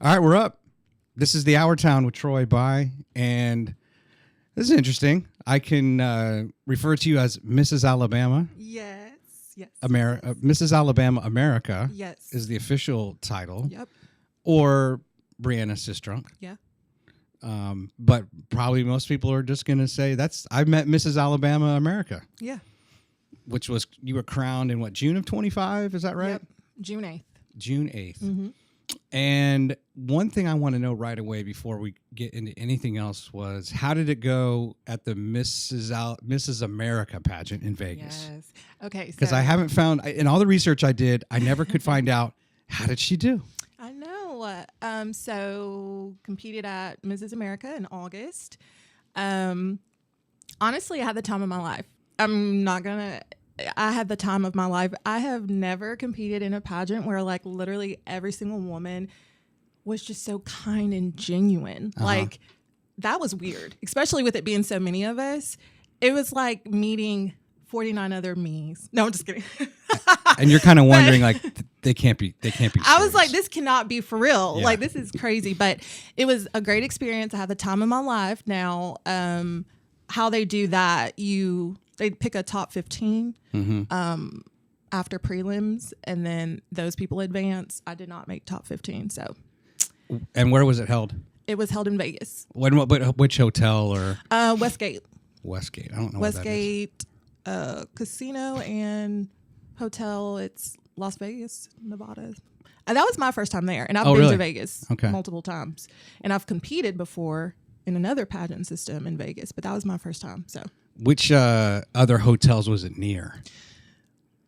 All right, we're up. This is the Our Town with Troy By, and this is interesting. I can refer to you as Mrs. Alabama. Yes. Mrs. Alabama America. Yes. Is the official title. Yep. Or Brianna Sistrunk. Yeah. But probably most people are just going to say I met Mrs. Alabama America. Yeah. Which was, you were crowned in what, June of 25? Is that right? Yep. June 8th. June 8th. Mm-hmm. And one thing I want to know right away before we get into anything else was, how did it go at the Mrs. America pageant in Vegas? Yes. Okay. Because I haven't found, in all the research I did, I never could find out, how did she do? I know. So competed at Mrs. America in August. Honestly, I had the time of my life. I had the time of my life. I have never competed in a pageant where like literally every single woman was just so kind and genuine. Uh-huh. Like that was weird, especially with it being so many of us. It was like meeting 49 other me's. No, I'm just kidding. And you're kind of wondering like, they can't be. I was like, this cannot be for real. Yeah. Like this is crazy, but it was a great experience. I had the time of my life. Now, how they do that, they pick a top 15 after prelims, and then those people advance. I did not make top 15, so. And where was it held? It was held in Vegas. Which hotel or? Westgate. Westgate. I don't know. Westgate Casino and Hotel. It's Las Vegas, Nevada. And that was my first time there, and I've been really? to Vegas Okay. multiple times, and I've competed before in another pageant system in Vegas, but that was my first time. So. Which other hotels was it near?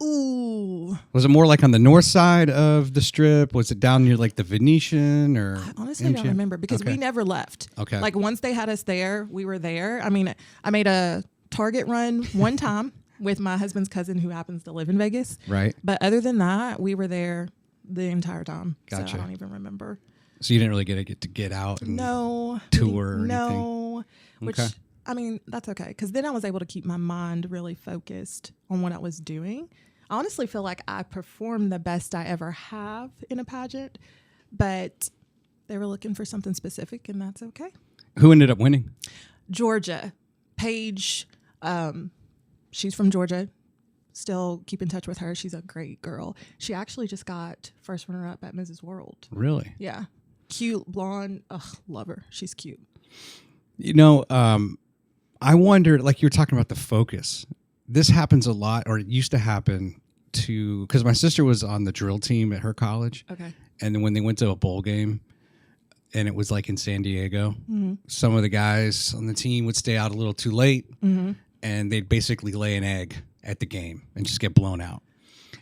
Ooh. Was it more like on the north side of the Strip? Was it down near like the Venetian or? I honestly don't remember because we never left. Okay. Like once they had us there, we were there. I mean, I made a Target run one time with my husband's cousin who happens to live in Vegas. Right. But other than that, we were there the entire time. Gotcha. So I don't even remember. So you didn't really get to get out and tour or anything? No. Which, Okay. I mean, that's okay. Because then I was able to keep my mind really focused on what I was doing. I honestly feel like I performed the best I ever have in a pageant, but they were looking for something specific, and that's okay. Who ended up winning? Georgia. Paige, she's from Georgia. Still keep in touch with her. She's a great girl. She actually just got first runner-up at Mrs. World. Really? Yeah. Cute, blonde. Ugh, love her. She's cute. You know, I wonder, like you were talking about the focus. This happens a lot, or it used to happen because my sister was on the drill team at her college. Okay. And then when they went to a bowl game, and it was like in San Diego, some of the guys on the team would stay out a little too late, and they'd basically lay an egg at the game and just get blown out.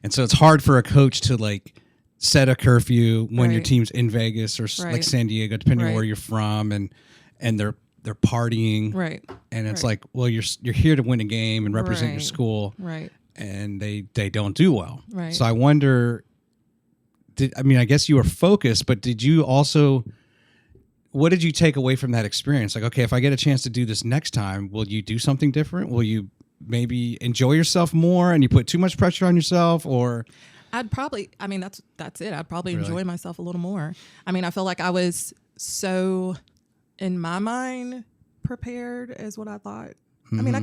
And so it's hard for a coach to like set a curfew when your team's in Vegas or like San Diego, depending on where you're from, and they're partying, right? And it's like, well, you're here to win a game and represent your school, right? And they don't do well, right? So I wonder, I guess you were focused, but did you also? What did you take away from that experience? Like, okay, if I get a chance to do this next time, will you do something different? Will you maybe enjoy yourself more, and you put too much pressure on yourself, or? I'd probably, that's it. I'd probably enjoy myself a little more. I mean, I feel like I was so, in my mind, prepared is what I thought. I mean,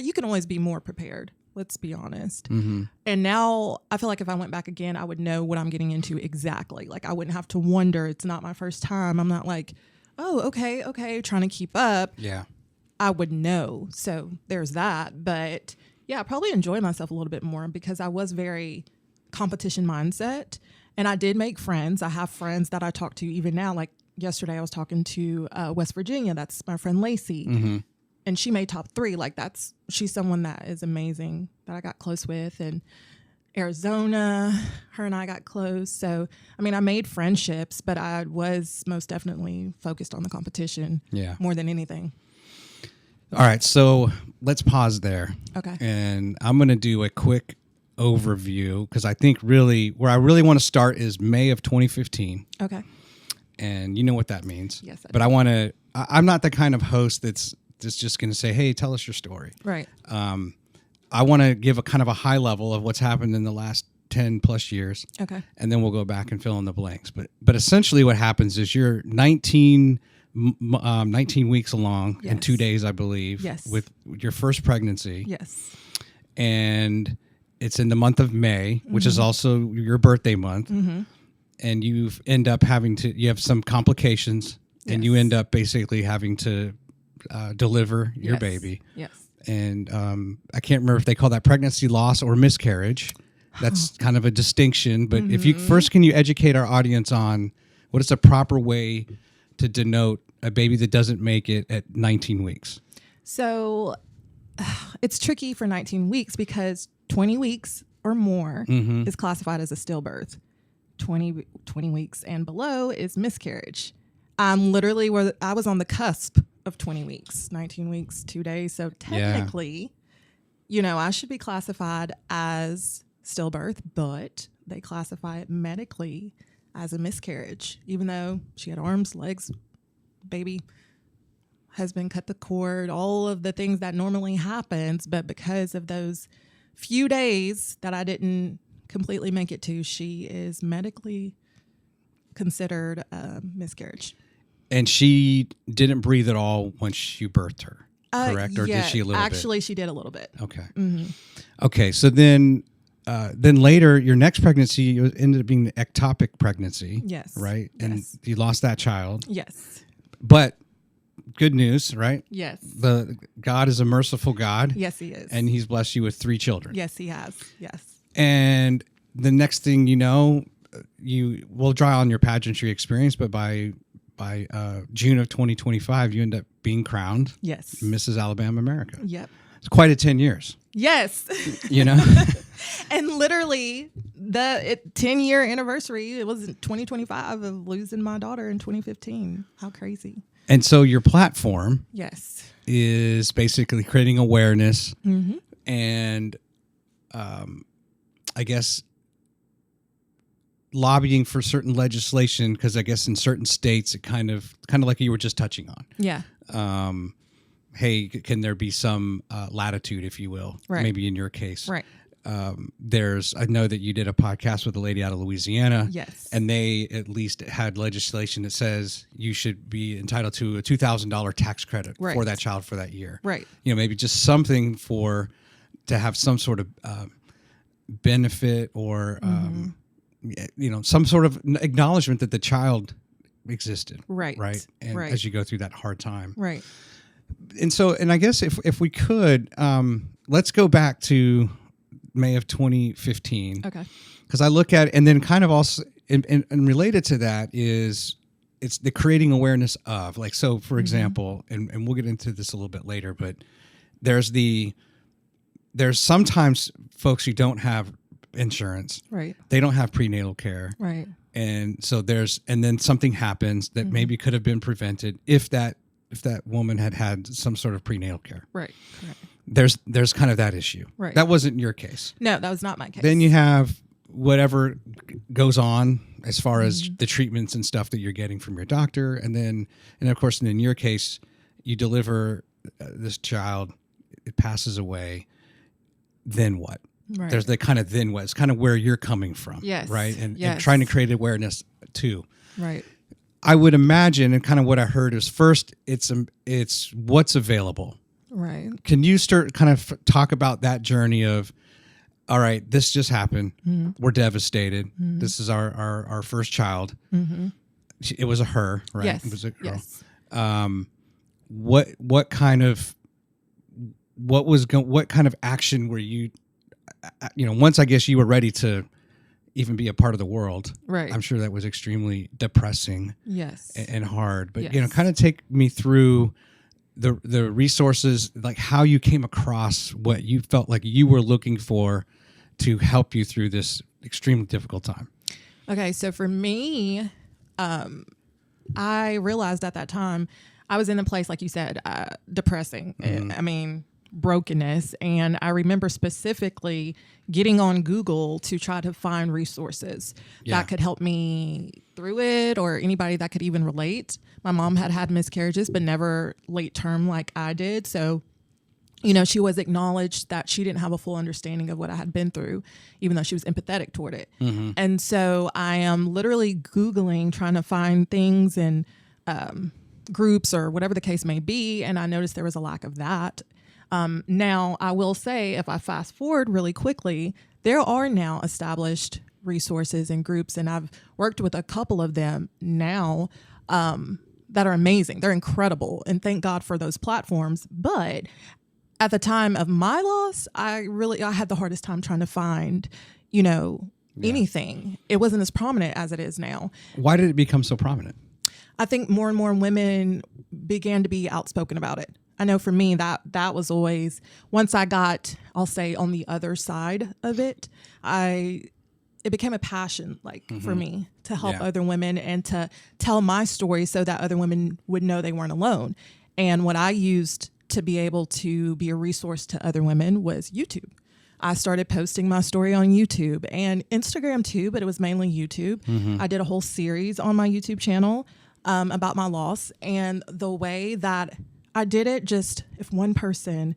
you can always be more prepared. Let's be honest. And now I feel like if I went back again, I would know what I'm getting into exactly. Like I wouldn't have to wonder. It's not my first time. I'm not like, oh, okay, trying to keep up. Yeah. I would know. So there's that. But yeah, I probably enjoy myself a little bit more because I was very competition mindset. And I did make friends. I have friends that I talk to even now. Like yesterday I was talking to West Virginia. That's my friend Lacey. And she made top 3. Like she's someone that is amazing that I got close with. And Arizona, her and I got close. So, I mean, I made friendships, but I was most definitely focused on the competition more than anything. All right. So let's pause there. Okay. And I'm going to do a quick overview because I think really where I really want to start is May of 2015. Okay. And you know what that means. Yes. But I'm not the kind of host that's just going to say, hey, tell us your story. Right. I want to give a kind of a high level of what's happened in the last 10 plus years. Okay. And then we'll go back and fill in the blanks. But essentially what happens is you're 19 weeks along in 2 days, I believe, with your first pregnancy. Yes. And it's in the month of May, which is also your birthday month. And you end up you have some complications, and you end up basically having to deliver your baby. Yes. And I can't remember if they call that pregnancy loss or miscarriage. That's kind of a distinction. But if you can you educate our audience on what is a proper way to denote a baby that doesn't make it at 19 weeks? So it's tricky for 19 weeks because 20 weeks or more is classified as a stillbirth. 20 weeks and below is miscarriage. I'm literally I was on the cusp of 20 weeks, 19 weeks, 2 days. So technically, I should be classified as stillbirth, but they classify it medically as a miscarriage, even though she had arms, legs, baby, husband cut the cord, all of the things that normally happens. But because of those few days that I didn't completely make it to, she is medically considered a miscarriage. And she didn't breathe at all once you birthed her, correct? Or did she a little bit? Actually, she did a little bit. Okay. Okay, so then later, your next pregnancy ended up being the ectopic pregnancy. Yes. Right? And yes. you lost that child. Yes. But good news, right? Yes. God is a merciful God. Yes, he is. And he's blessed you with 3 children. Yes, he has. Yes. And the next thing you know, you will draw on your pageantry experience, but by June of 2025, you end up being crowned Mrs. Alabama America. Yep. It's quite a 10 years. Yes. And literally the 10-year anniversary, it was 2025 of losing my daughter in 2015. How crazy. And so your platform is basically creating awareness and I guess lobbying for certain legislation, because I guess in certain states it kind of like you were just touching on. Yeah. Hey, can there be some latitude, if you will, maybe in your case? Right. I know that you did a podcast with a lady out of Louisiana. Yes. And they at least had legislation that says you should be entitled to a $2,000 tax credit for that child for that year. Right. Maybe just something to have some sort of benefit or some sort of acknowledgement that the child existed. Right. And as you go through that hard time. Right. And I guess if we could, let's go back to May of 2015. Okay. Because I look at it, and then kind of also, and related to that is it's the creating awareness of, like, so for example, and we'll get into this a little bit later, but there's sometimes folks who don't have insurance. Right. They don't have prenatal care. Right. And so and then something happens that maybe could have been prevented if that woman had some sort of prenatal care. Right. Correct. There's kind of that issue. Right. That wasn't your case. No, that was not my case. Then you have whatever goes on as far as the treatments and stuff that you're getting from your doctor. And of course, in your case, you deliver this child, it passes away. Then what? Right. There's the kind of then what. It's kind of where you're coming from. Yes. Right. And trying to create awareness too. Right. I would imagine, and kind of what I heard is first, it's what's available. Right. Can you start kind of talk about that journey of, all right, this just happened. We're devastated. This is our first child. It was a her, right? Yes. It was a girl. Yes. What kind of action were you, once I guess you were ready to even be a part of the world. Right. I'm sure that was extremely depressing. Yes. And hard. But, kind of take me through the resources, like how you came across what you felt like you were looking for to help you through this extremely difficult time. Okay. So for me, I realized at that time I was in a place, like you said, depressing. I mean, brokenness. And I remember specifically getting on Google to try to find resources that could help me through it, or anybody that could even relate. My mom had miscarriages, but never late term like I did. So she was acknowledged that she didn't have a full understanding of what I had been through, even though she was empathetic toward it. Mm-hmm. And so I am literally Googling, trying to find things in groups or whatever the case may be. And I noticed there was a lack of that. Now, I will say, if I fast forward really quickly, there are now established resources and groups, and I've worked with a couple of them now that are amazing. They're incredible, and thank God for those platforms. But at the time of my loss, I had the hardest time trying to find, anything. It wasn't as prominent as it is now. Why did it become so prominent? I think more and more women began to be outspoken about it. I know for me that was always, once I got, I'll say, on the other side of it, it became a passion, for me to help other women and to tell my story so that other women would know they weren't alone. And what I used to be able to be a resource to other women was YouTube. I started posting my story on YouTube and Instagram too, but it was mainly YouTube. Mm-hmm. I did a whole series on my YouTube channel about my loss, and the way that I did it, just if one person,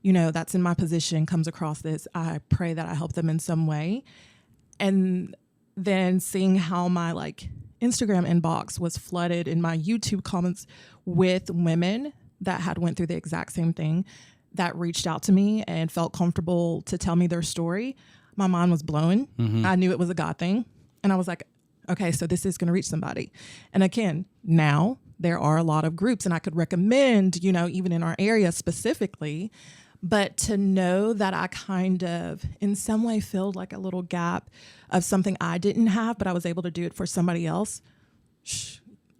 that's in my position comes across this, I pray that I help them in some way. And then seeing how my Instagram inbox was flooded in my YouTube comments with women that had went through the exact same thing, that reached out to me and felt comfortable to tell me their story, my mind was blown. Mm-hmm. I knew it was a God thing. And I was like, okay, so this is going to reach somebody. And again, now there are a lot of groups, and I could recommend, even in our area specifically, but to know that I kind of in some way filled like a little gap of something I didn't have, but I was able to do it for somebody else.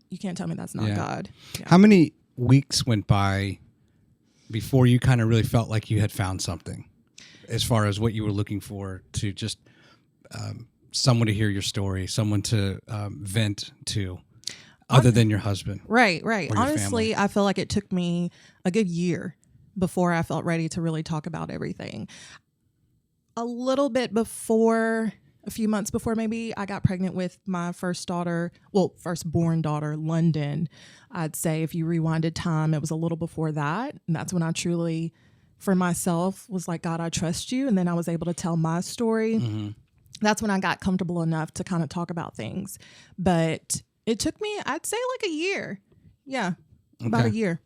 You can't tell me that's not God. Yeah. How many weeks went by before you kind of really felt like you had found something as far as what you were looking for, to just someone to hear your story, someone to vent to, other than your husband? Right. Honestly, family. I feel like it took me a good year before I felt ready to really talk about everything. A little bit before, a few months before maybe, I got pregnant with my firstborn daughter, London. I'd say if you rewinded time, it was a little before that. And that's when I truly, for myself, was like, God, I trust you. And then I was able to tell my story. Mm-hmm. That's when I got comfortable enough to kind of talk about things. But it took me, I'd say, a year. Yeah, about a year.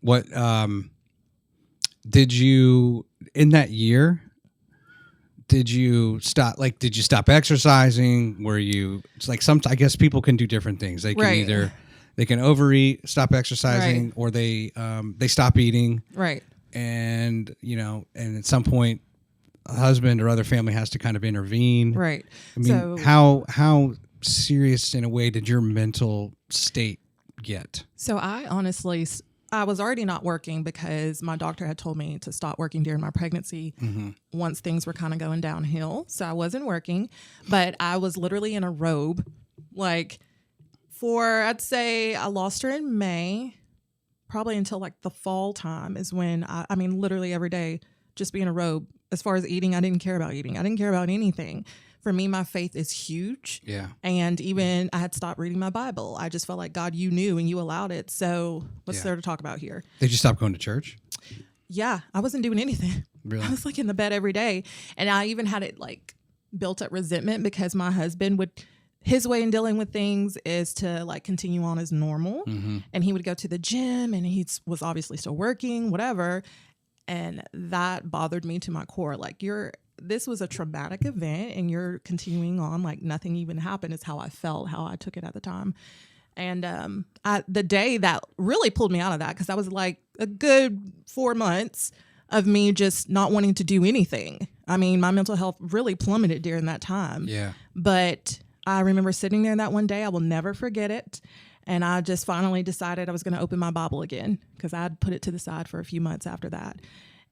What did you, in that year, did you stop exercising? Were you, it's I guess people can do different things. They can either, they can overeat, stop exercising, or they stop eating. Right. And, and at some point, a husband or other family has to kind of intervene. Right. I mean, how serious in a way did your mental state get? So I was already not working because my doctor had told me to stop working during my pregnancy once things were kind of going downhill. So I wasn't working, but I was literally in a robe. I'd say I lost her in May, probably until the fall time is when I mean, literally every day, just be in a robe. As far as eating, I didn't care about eating. I didn't care about anything. For me, my faith is huge. Yeah. And even I had stopped reading my Bible. I just felt like, God, you knew and you allowed it. So what's there to talk about here? Did you stop going to church? Yeah. I wasn't doing anything. Really? I was in the bed every day. And I even had it built up resentment because my husband his way in dealing with things is to continue on as normal. Mm-hmm. And he would go to the gym, and he was obviously still working, whatever. And that bothered me to my core. This was a traumatic event and you're continuing on nothing even happened, is how I felt, how I took it at the time. And the day that really pulled me out of that, because I was a good 4 months of me just not wanting to do anything. I mean, my mental health really plummeted during that time. Yeah. But I remember sitting there that one day, I will never forget it. And I just finally decided I was going to open my Bible again, because I'd put it to the side for a few months after that.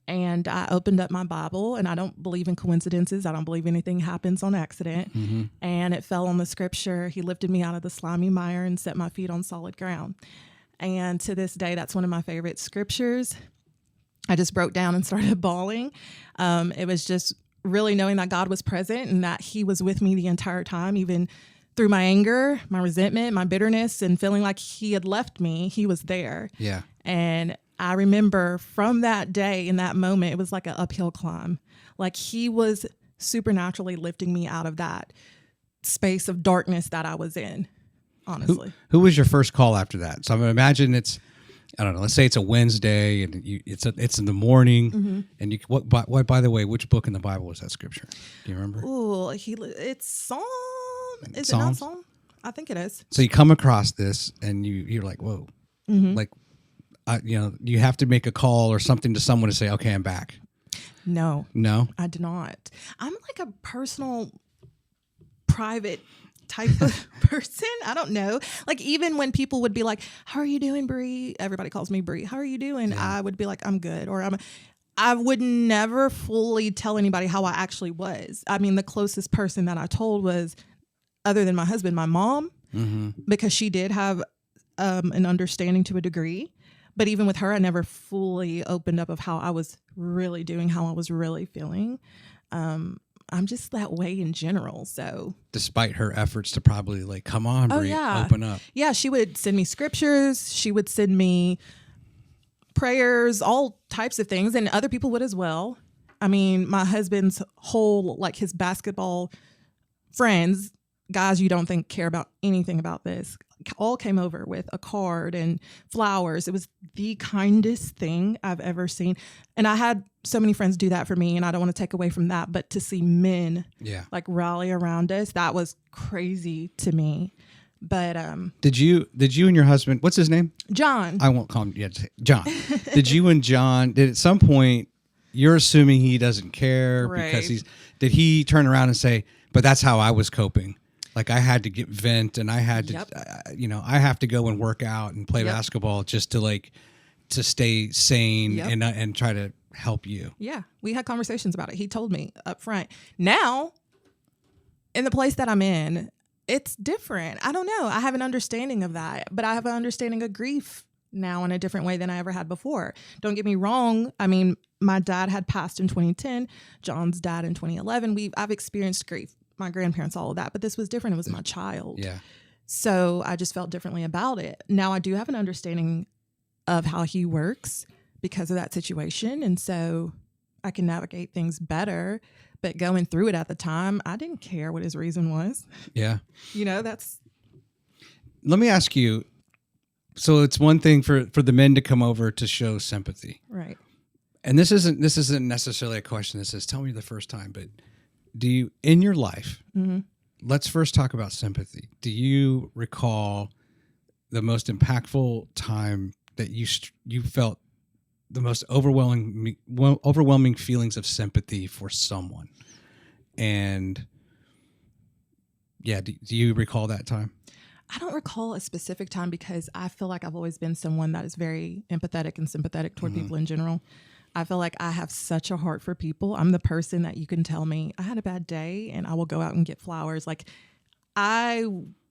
And I opened up my Bible, and I don't believe in coincidences. I don't believe anything happens on accident. Mm-hmm. And it fell on the scripture, he lifted me out of the slimy mire and set my feet on solid ground. And to this day, that's one of my favorite scriptures. I just broke down and started bawling. It was just really knowing that God was present and that he was with me the entire time, even through my anger, my resentment, my bitterness, and feeling like he had left me. He was there. Yeah. And I remember from that day, in that moment, it was like an uphill climb. Like he was supernaturally lifting me out of that space of darkness that I was in, honestly. Who was your first call after that? So I'm gonna imagine I don't know. Let's say it's a Wednesday and it's in the morning. And what? By the way, which book in the Bible is that scripture? Do you remember? Oh, it's Psalm. Is Psalms? it not Psalm? I think it is. So you come across this and you're like, whoa, like, you have to make a call or something to someone to say, okay, I'm back. No, I did not. I'm like a personal, private type of person. I don't know. Like even when people would be like, how are you doing, Bree? Everybody calls me Bree. How are you doing? Yeah. I would be like, I'm good. Or I would never fully tell anybody how I actually was. I mean, the closest person that I told was, other than my husband, my mom, because she did have an understanding to a degree. But even with her, I never fully opened up of how I was really doing, how I was really feeling. I'm just that way in general. So despite her efforts to probably like, come on, Bree, open up. Yeah, she would send me scriptures. She would send me prayers, all types of things. And other people would as well. I mean, my husband's whole, like his basketball friends, guys you don't think care about anything about this, all came over with a card and flowers. It was the kindest thing I've ever seen. And I had so many friends do that for me, and I don't want to take away from that, but to see men like rally around us, that was crazy to me. But did you and your husband, what's his name? John. I won't call him yet. John. Did you and John, at some point, you're assuming he doesn't care because did he turn around and say, but that's how I was coping? Like I had to get vent, and I had to, I have to go and work out and play basketball just to stay sane and try to help you. Yeah, we had conversations about it. He told me up front. Now, in the place that I'm in, it's different. I don't know. I have an understanding of that, but I have an understanding of grief now in a different way than I ever had before. Don't get me wrong. I mean, my dad had passed in 2010. John's dad in 2011. I've experienced grief. My grandparents, all of that, but this was different. It was my child. Yeah. So I just felt differently about it. Now I do have an understanding of how he works because of that situation. And so I can navigate things better, but going through it at the time, I didn't care what his reason was. Yeah. Let me ask you. So it's one thing for the men to come over to show sympathy. Right. And this isn't necessarily a question that says, tell me the first time, but do you, in your life, let's first talk about sympathy. Do you recall the most impactful time that you felt the most overwhelming feelings of sympathy for someone? And do you recall that time? I don't recall a specific time because I feel like I've always been someone that is very empathetic and sympathetic toward people in general. I feel like I have such a heart for people. I'm the person that you can tell me I had a bad day and I will go out and get flowers. Like I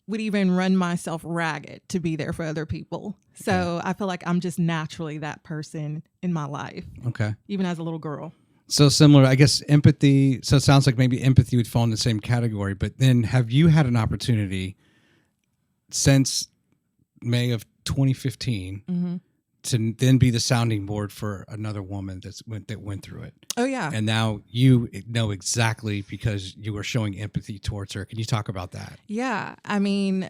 would even run myself ragged to be there for other people. So I feel like I'm just naturally that person in my life. Okay. Even as a little girl. So similar, I guess, empathy. So it sounds like maybe empathy would fall in the same category, but then have you had an opportunity since May of 2015 to then be the sounding board for another woman that went through it? Oh, yeah. And now you know exactly because you were showing empathy towards her. Can you talk about that? Yeah. I mean,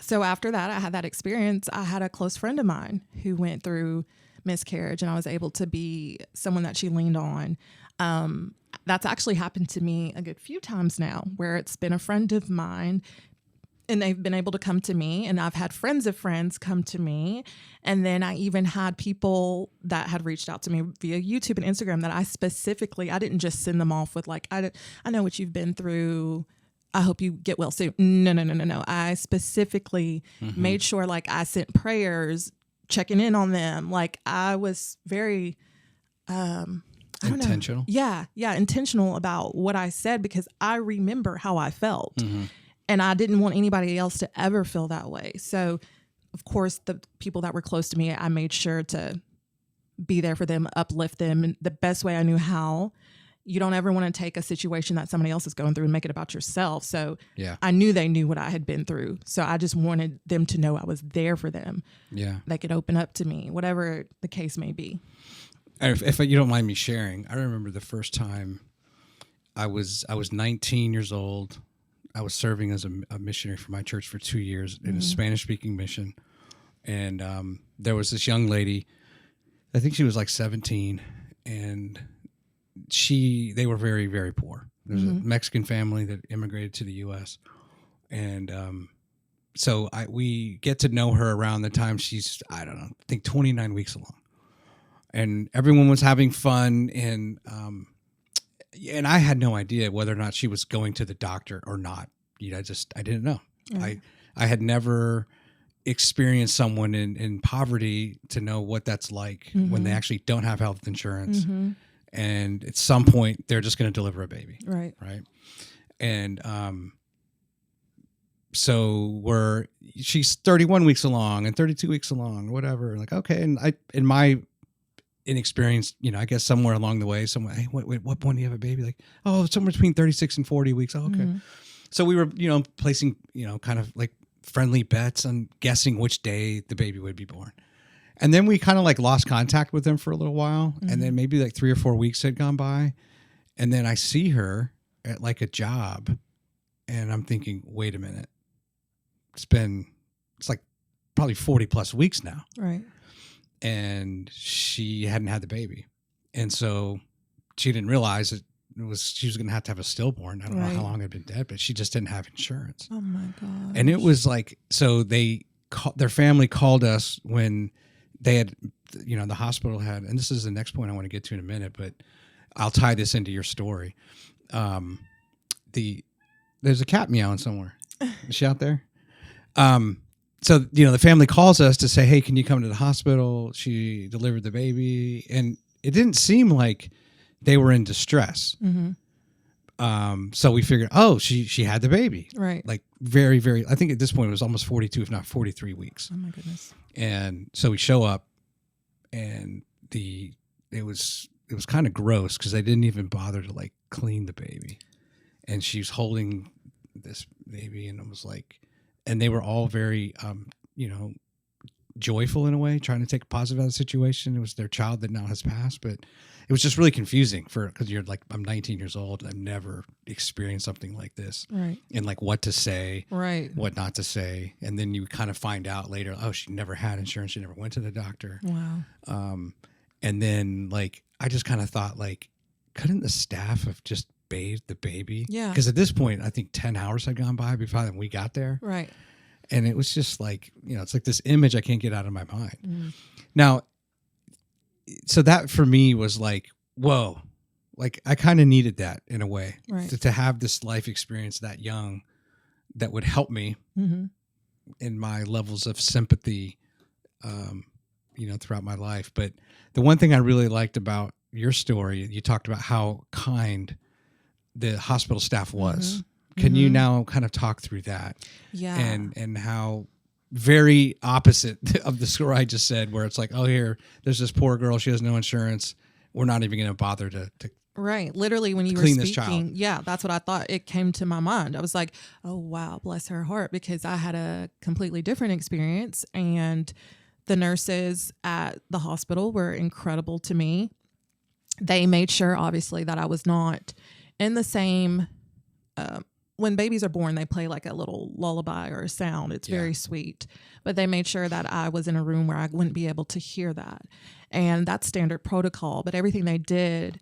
so after that, I had that experience. I had a close friend of mine who went through miscarriage, and I was able to be someone that she leaned on. That's actually happened to me a good few times now, where it's been a friend of mine and they've been able to come to me, and I've had friends of friends come to me. And then I even had people that had reached out to me via YouTube and Instagram that I didn't just send them off with like, I know what you've been through. I hope you get well soon. No. I specifically made sure like I sent prayers, checking in on them. Like I was very, intentional. Yeah. Intentional about what I said because I remember how I felt. And I didn't want anybody else to ever feel that way. So, of course, the people that were close to me, I made sure to be there for them, uplift them in the best way I knew how. you don't ever want to take a situation that somebody else is going through and make it about yourself. So Yeah. I knew they knew what I had been through. So I just wanted them to know I was there for them. Yeah. They could open up to me, whatever the case may be. If you don't mind me sharing, I remember the first time I was 19 years old. I was serving as a missionary for my church for 2 years in a Spanish-speaking mission. And there was this young lady, I think she was like 17, and they were very, very poor. There's a Mexican family that immigrated to the U.S. And so we get to know her around the time she's, I don't know, I think 29 weeks along. And everyone was having fun, and I had no idea whether or not she was going to the doctor or not. I didn't know. Right. I had never experienced someone in poverty to know what that's like when they actually don't have health insurance. And at some point they're just going to deliver a baby. Right. Right. And so she's 31 weeks along and 32 weeks along, whatever. Like, okay. And in my inexperience, I guess somewhere along the way, hey, what point do you have a baby? Like, oh, somewhere between 36 and 40 weeks. Oh, okay. So we were, placing, kind of like friendly bets on guessing which day the baby would be born. And then we kind of like lost contact with them for a little while. And then maybe like 3 or 4 weeks had gone by. And then I see her at like a job, and I'm thinking, wait a minute. It's like probably 40 plus weeks now. Right. And she hadn't had the baby. And so she didn't realize that she was going to have a stillborn. I don't know how long it had been dead, but she just didn't have insurance. Oh my God. And it was like, so their family called us when they had, the hospital had, and this is the next point I want to get to in a minute, but I'll tie this into your story. There's a cat meowing somewhere. Is she out there? So, the family calls us to say, hey, can you come to the hospital? She delivered the baby. And it didn't seem like they were in distress. So we figured, she had the baby. Right. Like very, very, I think at this point it was almost 42, if not 43 weeks. Oh my goodness. And so we show up, and it was kind of gross because they didn't even bother to like clean the baby. And she was holding this baby, and it was like, and they were all very, joyful in a way, trying to take a positive out of the situation. It was their child that now has passed, but it was just really confusing because you're like, I'm 19 years old. I've never experienced something like this. Right. And like what to say, right, what not to say. And then you kind of find out later, she never had insurance. She never went to the doctor. Wow. And then like, I just kind of thought like, couldn't the staff have just bathed the baby? Yeah. Because at this point, I think 10 hours had gone by before we got there. Right. And it was just like, it's like this image I can't get out of my mind. Now, so that for me was like, whoa, like I kind of needed that in a way, right, to have this life experience that young that would help me in my levels of sympathy, throughout my life. But the one thing I really liked about your story, you talked about how kind the hospital staff was. Can you now kind of talk through that? Yeah. And how very opposite of the story I just said, where it's like, there's this poor girl, she has no insurance. We're not even going to bother to right. Literally, when you were speaking, yeah, that's what I thought. It came to my mind. I was like, oh, wow, bless her heart, because I had a completely different experience. And the nurses at the hospital were incredible to me. They made sure, obviously, that I was not in the same... when babies are born, they play like a little lullaby or a sound. It's very sweet. But they made sure that I was in a room where I wouldn't be able to hear that. And that's standard protocol. But everything they did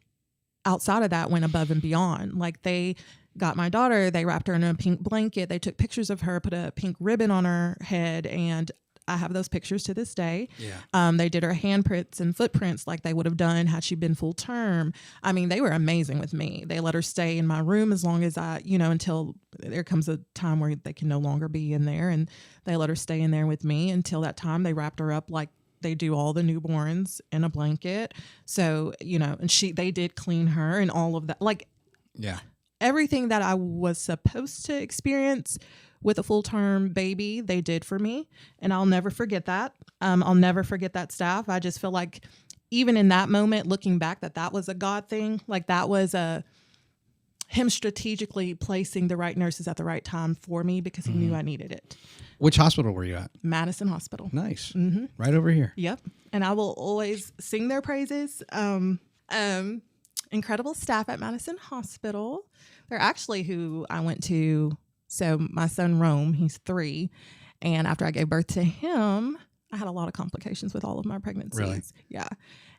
outside of that went above and beyond. Like they got my daughter, they wrapped her in a pink blanket. They took pictures of her, put a pink ribbon on her head, and I have those pictures to this day. Yeah. They did her handprints and footprints like they would have done had she been full term. I mean, they were amazing with me. They let her stay in my room as long as until there comes a time where they can no longer be in there. And they let her stay in there with me until that time. They wrapped her up like they do all the newborns in a blanket. So, and they did clean her and all of that. Like, yeah, everything that I was supposed to experience with a full-term baby, they did for me. And I'll never forget that. I'll never forget that staff. I just feel like even in that moment, looking back, that was a God thing. Like that was him strategically placing the right nurses at the right time for me because he knew I needed it. Which hospital were you at? Madison Hospital. Nice. Right over here. Yep. And I will always sing their praises. Incredible staff at Madison Hospital. They're actually who I went to. So my son, Rome, he's 3. And after I gave birth to him, I had a lot of complications with all of my pregnancies. Really? Yeah.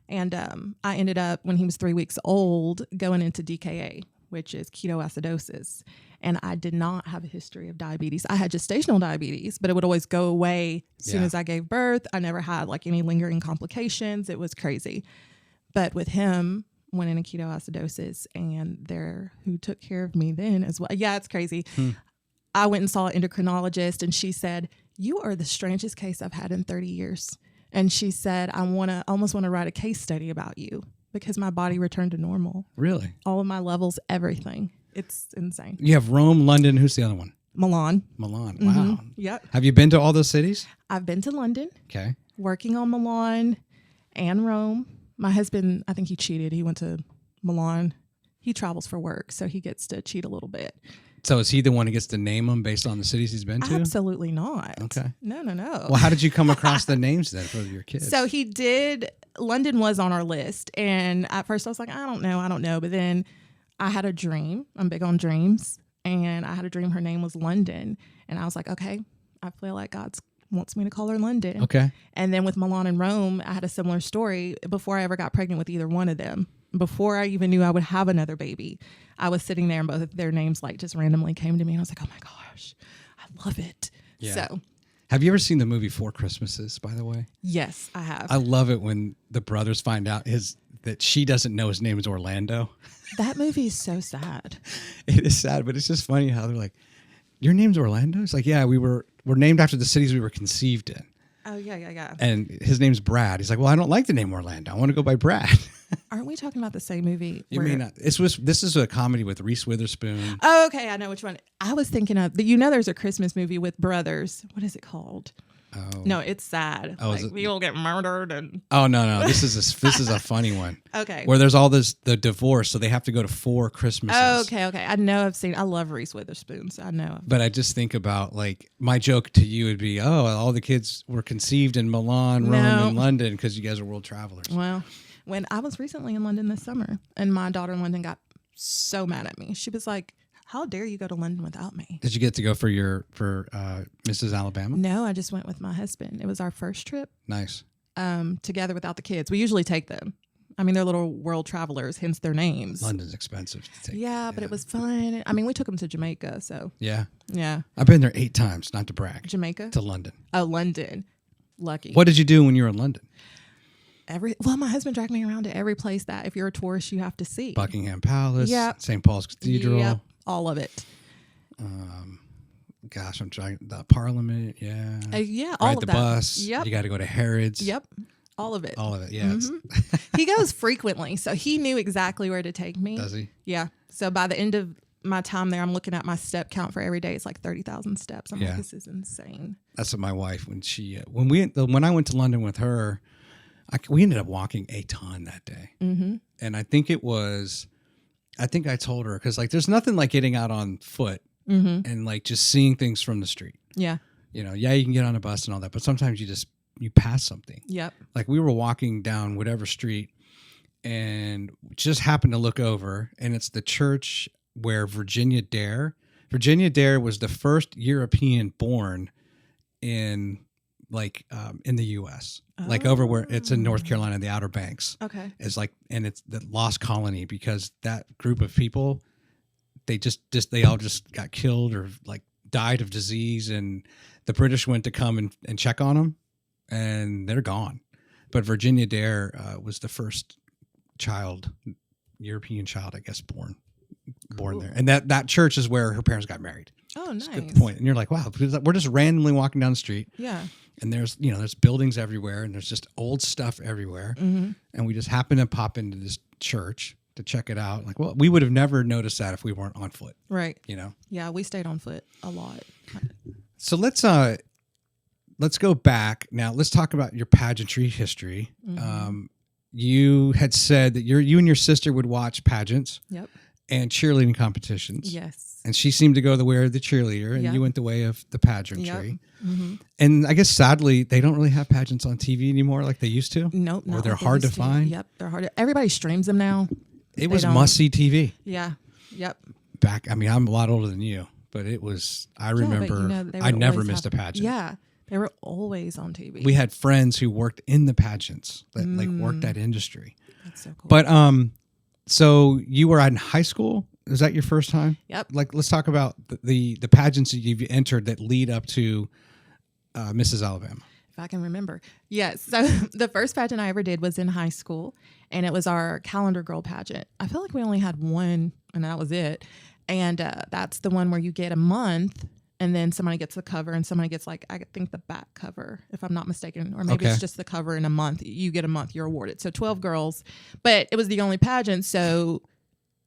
And I ended up, when he was 3 weeks old, going into DKA, which is ketoacidosis. And I did not have a history of diabetes. I had gestational diabetes, but it would always go away as soon as I gave birth. I never had like any lingering complications. It was crazy. But with him, went into ketoacidosis, and who took care of me then as well. Yeah, it's crazy. I went and saw an endocrinologist, and she said, "You are the strangest case I've had in 30 years." And she said, "I almost want to write a case study about you because my body returned to normal. Really? All of my levels, everything. It's insane." You have Rome, London. Who's the other one? Milan. Wow. Yep. Have you been to all those cities? I've been to London. Okay. Working on Milan and Rome. My husband, I think he cheated. He went to Milan. He travels for work, so he gets to cheat a little bit. So is he the one who gets to name them based on the cities he's been to? Absolutely not. Okay. No. Well, how did you come across the names then for your kids? So he did. London was on our list. And at first I was like, I don't know. But then I had a dream. I'm big on dreams. And I had a dream her name was London. And I was like, okay, I feel like God wants me to call her London. Okay. And then with Milan and Rome, I had a similar story before I ever got pregnant with either one of them. Before I even knew I would have another baby, I was sitting there and both of their names like just randomly came to me. And I was like, oh my gosh, I love it. Yeah. So have you ever seen the movie Four Christmases, by the way? yes, I have. I love it when the brothers find out that she doesn't know his name is Orlando. That movie is so sad. It is sad, but it's just funny how they're like, your name's Orlando? It's like, yeah, we're named after the cities we were conceived in. Oh, yeah. And his name's Brad. He's like, well, I don't like the name Orlando. I want to go by Brad. Aren't we talking about the same movie? You may not. This is a comedy with Reese Witherspoon. Oh, okay. I know which one. I was thinking of, there's a Christmas movie with brothers. What is it called? Oh. No, it's sad. Oh, like we all get murdered and. Oh no! This is a funny one. Okay. Where there's all the divorce, so they have to go to 4 Christmases. Oh, okay. I know I love Reese Witherspoon, so I know. But I just think about, like, my joke to you would be, oh, all the kids were conceived in Milan, Rome, and London because you guys are world travelers. Well, when I was recently in London this summer, and my daughter in London got so mad at me. She was like, how dare you go to London without me? Did you get to go for Mrs. Alabama? No, I just went with my husband. It was our first trip. Nice. Together without the kids. We usually take them. I mean, they're little world travelers, hence their names. London's expensive to take. Yeah, but it was fun. I mean, we took them to Jamaica, so. Yeah. Yeah. I've been there 8 times, not to brag. Jamaica? To London. Oh, London. Lucky. What did you do when you were in London? My husband dragged me around to every place that if you're a tourist, you have to see. Buckingham Palace, Yep. St. Paul's Cathedral. Yep, all of it. Gosh, I'm trying. The Parliament, yeah. Yeah, all Ride of the that. bus. Yep. You got to go to Harrods. Yep. All of it. All of it, yeah. Mm-hmm. He goes frequently, so he knew exactly where to take me. Does he? Yeah. So by the end of my time there, I'm looking at my step count for every day. It's like 30,000 steps. I'm like, this is insane. That's what my wife, when I went to London with her, we ended up walking a ton that day. Mm-hmm. And I think I told her, because like there's nothing like getting out on foot and like just seeing things from the street. Yeah. You know, you can get on a bus and all that, but sometimes you pass something. Yep. Like we were walking down whatever street and just happened to look over, and it's the church where Virginia Dare was the first European born in in the U.S. Like over where it's in North Carolina, the Outer Banks. Okay. It's like, and it's the lost colony because that group of people, they all just got killed or like died of disease, and the British went to come and check on them, and they're gone. But Virginia Dare was the first European child, I guess, born there. And that church is where her parents got married. Oh, nice. That's a good point. And you're like, wow, because we're just randomly walking down the street. Yeah. And there's buildings everywhere, and there's just old stuff everywhere. Mm-hmm. And we just happen to pop into this church to check it out. Like, well, we would have never noticed that if we weren't on foot. Right. You know? Yeah, we stayed on foot a lot. So let's go back now. Let's talk about your pageantry history. Mm-hmm. you had said that you and your sister would watch pageants Yep. and cheerleading competitions. Yes. And she seemed to go the way of the cheerleader, and Yep. you went the way of the pageantry. Yep. Mm-hmm. And I guess sadly, they don't really have pageants on TV anymore like they used to. Nope. Or not they're like they hard to used find. Yep. They're hard. Everybody streams them now. It was must-see TV. Yeah. Yep. Back, I mean, I'm a lot older than you, but it was, I remember, they I would never always missed a pageant. Yeah. They were always on TV. We had friends who worked in the pageants, that like worked that industry. That's so cool. But so you were in high school? Is that your first time? Yep. Like, let's talk about the pageants that you've entered that lead up to Mrs. Alabama. If I can remember. Yes. So the first pageant I ever did was in high school, and it was our calendar girl pageant. I feel like we only had one, and that was it. And that's the one where you get a month, and then somebody gets the cover, and somebody gets, like, I think the back cover, if I'm not mistaken, or maybe it's just the cover in a month. You get a month, you're awarded. So 12 girls, but it was the only pageant, so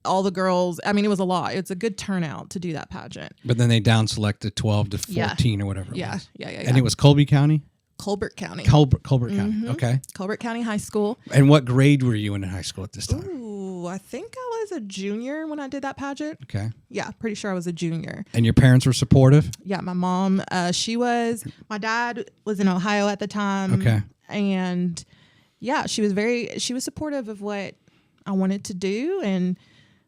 all the girls, I mean, it was a lot. It's a good turnout to do that pageant. But then they down selected 12 to 14 or whatever it was. Yeah. And it was Colby County? Colbert County. Colbert County, okay. Colbert County High School. And what grade were you in high school at this time? Ooh, I think I was a junior when I did that pageant. Okay. Yeah, pretty sure I was a junior. And your parents were supportive? Yeah, my mom, she was. My dad was in Ohio at the time. Okay. And yeah, she was supportive of what I wanted to do, and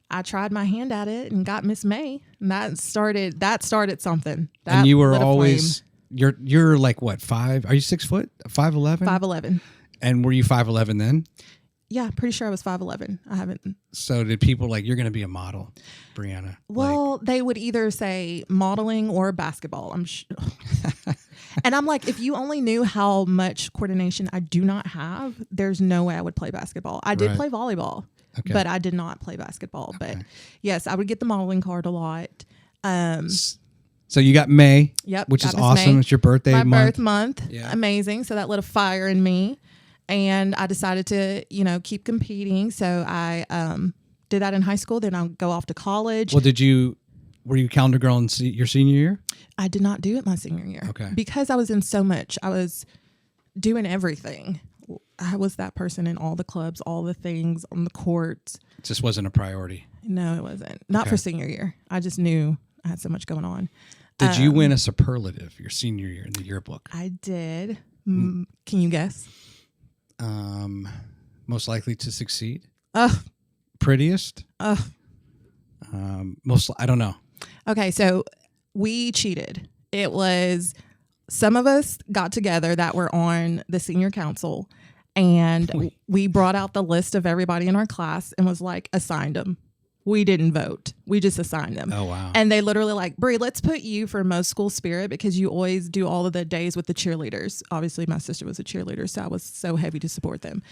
I tried my hand at it and got Miss May, and that started something. That and you were lit a always flame. you're like what, 5? Are you 6 foot? 5'11"? 5'11". And were you 5'11" then? Yeah, pretty sure I was 5'11". I haven't. So did people like, you're going to be a model, Brianna? Well, they would either say modeling or basketball. I'm sure. And I'm like, if you only knew how much coordination I do not have, there's no way I would play basketball. I did play volleyball, but I did not play basketball. But yes, I would get the modeling card a lot. So you got May, Yep, which is got Miss awesome. May. It's your birthday My month. birth month. Yeah. Amazing. So that lit a fire in me. And I decided to, keep competing. So I did that in high school. Then I'll go off to college. Well, were you calendar girl in your senior year? I did not do it my senior year. Okay. Because I was in so much. I was doing everything. I was that person in all the clubs, all the things on the courts. It just wasn't a priority. No, it wasn't. Not for senior year. I just knew I had so much going on. Did you win a superlative your senior year in the yearbook? I did. Can you guess? Most likely to succeed? Prettiest? Most, I don't know. Okay, so we cheated. It was some of us got together that were on the senior council, and we brought out the list of everybody in our class and was like, assigned them. We didn't vote. We just assigned them. Oh, wow. And they literally like, Brie, let's put you for most school spirit because you always do all of the days with the cheerleaders. Obviously, my sister was a cheerleader, so I was so heavy to support them.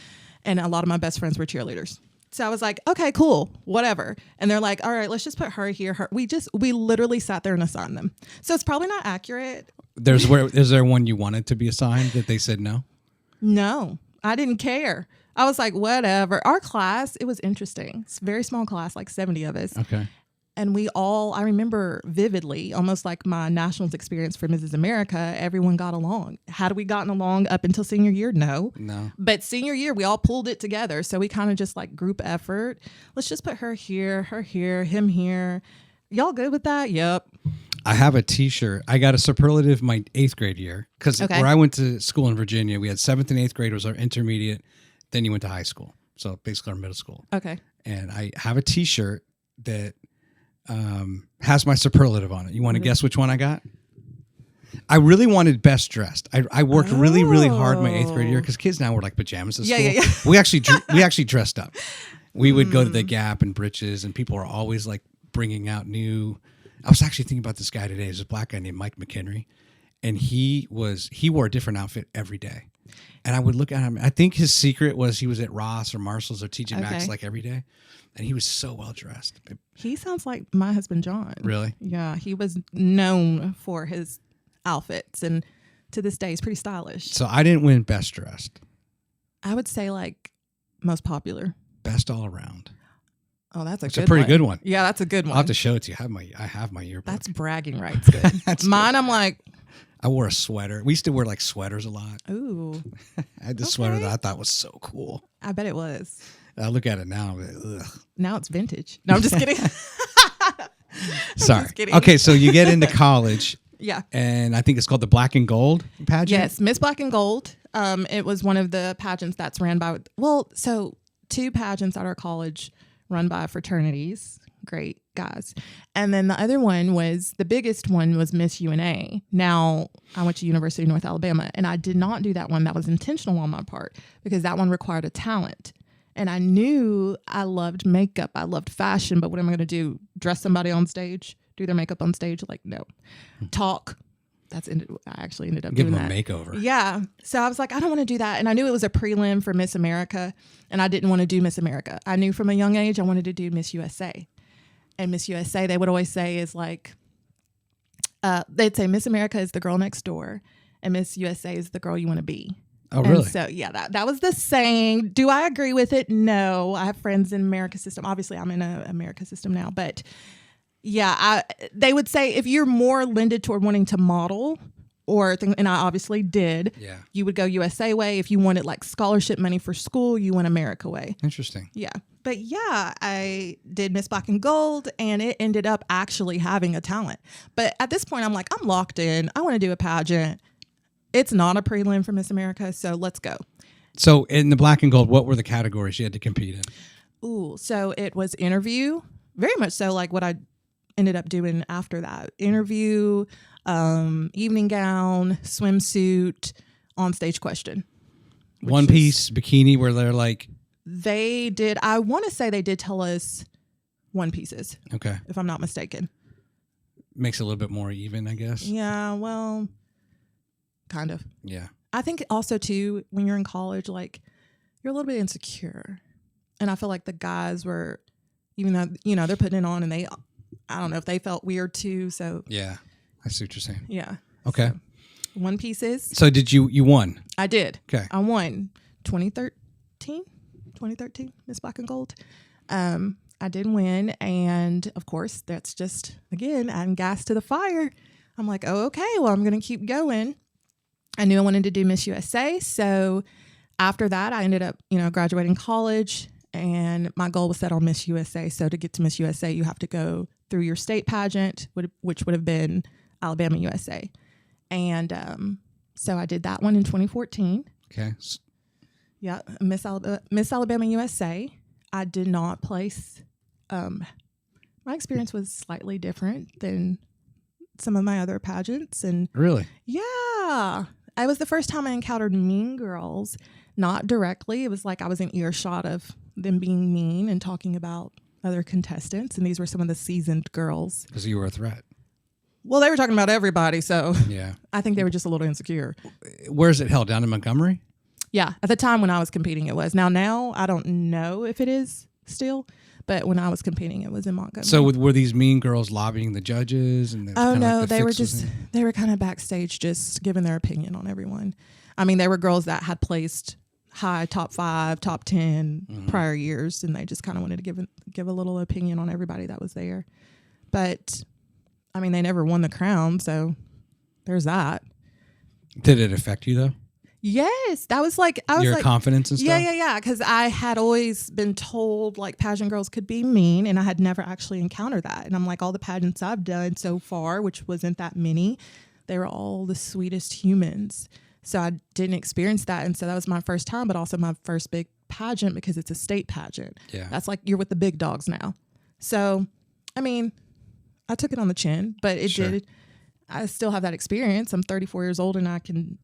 And a lot of my best friends were cheerleaders. So I was like, okay, cool, whatever. And they're like, all right, let's just put her here. We literally sat there and assigned them. So it's probably not accurate. Is there one you wanted to be assigned that they said no? No, I didn't care. I was like, whatever. Our class, it was interesting. It's a very small class, like 70 of us. Okay. And I remember vividly, almost like my nationals experience for Mrs. America, everyone got along. Had we gotten along up until senior year? No. But senior year, we all pulled it together. So we kind of just like group effort. Let's just put her here, him here. Y'all good with that? Yep. I have a t-shirt. I got a superlative my 8th grade year because where I went to school in Virginia, we had 7th and 8th grade was our intermediate. Then you went to high school. So basically our middle school. Okay. And I have a t-shirt that has my superlative on it. You want to guess which one I got? I really wanted best dressed. I worked really, really hard my 8th grade year because kids now wear like pajamas at school. Yeah. We actually dressed up. We would go to the Gap and Britches, and people were always like bringing out new. I was actually thinking about this guy today. There's a black guy named Mike McHenry, and he wore a different outfit every day. And I would look at him. I think his secret was he was at Ross or Marshall's or TJ Maxx like every day. And he was so well dressed. He sounds like my husband, John. Really? Yeah. He was known for his outfits. And to this day, he's pretty stylish. So I didn't win best dressed. I would say like most popular. Best all around. Oh, that's a pretty good one. Yeah, that's a good one. I'll have to show it to you. I have my yearbook. That's bragging rights. Good. Mine, good. I'm like, I wore a sweater. We used to wear like sweaters a lot. Ooh. I had this sweater that I thought was so cool. I bet it was. I look at it now. I'm like, ugh. Now it's vintage. No, I'm just kidding. Sorry. Just kidding. Okay, so you get into college. Yeah. And I think it's called the Black and Gold pageant. Yes, Miss Black and Gold. It was one of the pageants that's ran by, so 2 pageants at our college run by fraternities. Great guys. And then the other one was, the biggest one was Miss UNA. Now, I went to University of North Alabama, and I did not do that one. That was intentional on my part because that one required a talent. And I knew I loved makeup. I loved fashion, but what am I going to do? Dress somebody on stage? Do their makeup on stage? Like, no. Talk. I actually ended up doing that. Give them a makeover. Yeah. So I was like, I don't want to do that. And I knew it was a prelim for Miss America, and I didn't want to do Miss America. I knew from a young age I wanted to do Miss USA. And Miss USA, they would always say is like, they'd say Miss America is the girl next door, and Miss USA is the girl you want to be. Oh, really? And so, yeah, that was the saying. Do I agree with it? No. I have friends in America system. Obviously, I'm in a America system now, but yeah, they would say if you're more lended toward wanting to model and I obviously did, you would go USA way. If you wanted like scholarship money for school, you went America way. Interesting. Yeah. But yeah, I did Miss Black and Gold, and it ended up actually having a talent. But at this point, I'm like, I'm locked in. I want to do a pageant. It's not a prelim for Miss America, so let's go. So in the Black and Gold, what were the categories you had to compete in? Ooh, so it was interview, very much so like what I ended up doing after that. Interview, evening gown, swimsuit, on-stage question. One piece, bikini, where they're like... I want to say they did tell us one pieces. Okay. If I'm not mistaken. Makes it a little bit more even, I guess. Yeah, well... Kind of. Yeah. I think also too, when you're in college, like you're a little bit insecure. And I feel like the guys were, even though, they're putting it on and I don't know if they felt weird too. So yeah, I see what you're saying. Yeah. Okay. So, one pieces. So did you won? I did. Okay. I won 2013 Miss Black and Gold. I did win. And of course that's just, again, adding gas to the fire. I'm like, oh, okay, well, I'm going to keep going. I knew I wanted to do Miss USA. So after that, I ended up, graduating college, and my goal was set on Miss USA. So to get to Miss USA, you have to go through your state pageant, which would have been Alabama USA. And so I did that one in 2014. Okay. Yeah, Miss Alabama USA. I did not place. My experience was slightly different than some of my other pageants. And really? Yeah. It was the first time I encountered mean girls, not directly. It was like I was in earshot of them being mean and talking about other contestants. And these were some of the seasoned girls. Because you were a threat. Well, they were talking about everybody. So yeah, I think they were just a little insecure. Where's it held? Down in Montgomery? Yeah. At the time when I was competing, it was. Now, I don't know if it is still. But when I was competing, it was in Montgomery. So were these mean girls lobbying the judges? And oh, no, they were kind of backstage just giving their opinion on everyone. I mean, they were girls that had placed high, top 5, top 10 prior years, and they just kind of wanted to give a little opinion on everybody that was there. But, I mean, they never won the crown, so there's that. Did it affect you, though? Yes, that was like your confidence and stuff. Yeah. Because I had always been told like pageant girls could be mean, and I had never actually encountered that. And I'm like, all the pageants I've done so far, which wasn't that many, they were all the sweetest humans. So I didn't experience that, and so that was my first time, but also my first big pageant because it's a state pageant. Yeah, that's like you're with the big dogs now. So, I mean, I took it on the chin, but it did. I still have that experience. I'm 34 years old, and I can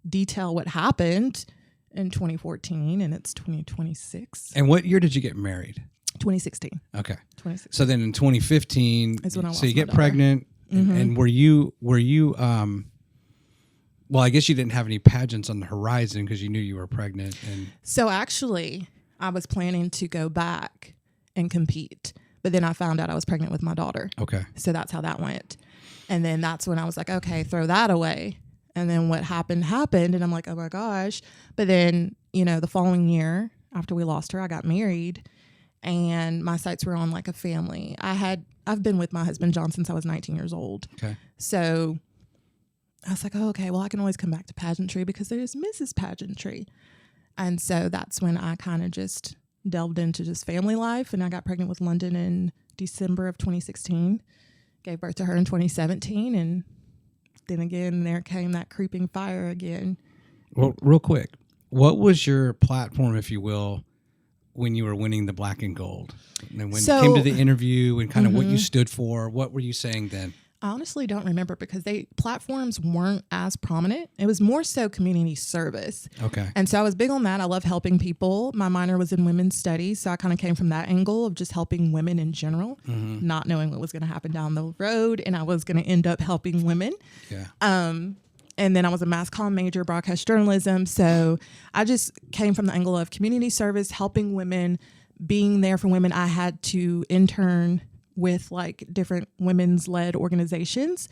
detail what happened in 2014, and it's 2026. And what year did you get married? 2016. Okay. 2016. So then in 2015, is when I lost so you get my pregnant, and were you well, I guess you didn't have any pageants on the horizon because you knew you were pregnant. And so actually, I was planning to go back and compete, but then I found out I was pregnant with my daughter. Okay. So that's how that went. And then that's when I was like, okay, throw that away. And then what happened, and I'm like, oh my gosh. But then, the following year after we lost her, I got married, and my sights were on like a family. I've been with my husband John since I was 19 years old. Okay. So I was like, oh, okay, well, I can always come back to pageantry because there's Mrs. Pageantry. And so that's when I kind of just delved into just family life. And I got pregnant with London in December of 2016, gave birth to her in 2017. And then again, there came that creeping fire again. Well, real quick, what was your platform, if you will, when you were winning the black and gold? And when you came to the interview and kind of what you stood for, what were you saying then? I honestly don't remember because platforms weren't as prominent. It was more so community service. Okay. And so I was big on that. I love helping people. My minor was in women's studies, so I kind of came from that angle of just helping women in general, not knowing what was going to happen down the road, and I was going to end up helping women. Yeah. And then I was a mass comm major, broadcast journalism. So I just came from the angle of community service, helping women, being there for women. I had to intern with like different women's led organizations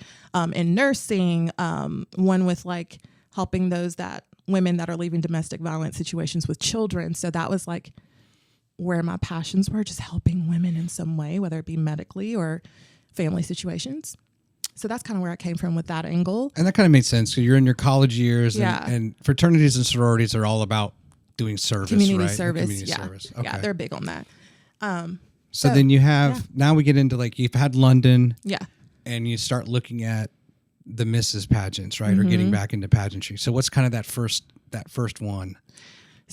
in nursing, one with like helping women that are leaving domestic violence situations with children. So that was like where my passions were, just helping women in some way, whether it be medically or family situations. So that's kind of where I came from with that angle. And that kind of made sense. So you're in your college years Yeah. and fraternities and sororities are all about doing service, Community right? service. Community Yeah. service. Okay. Yeah, they're big on that. So then you have, now we get into like, you've had London. Yeah. And you start looking at the Mrs. Pageants, right? Or getting back into pageantry. So what's kind of that first one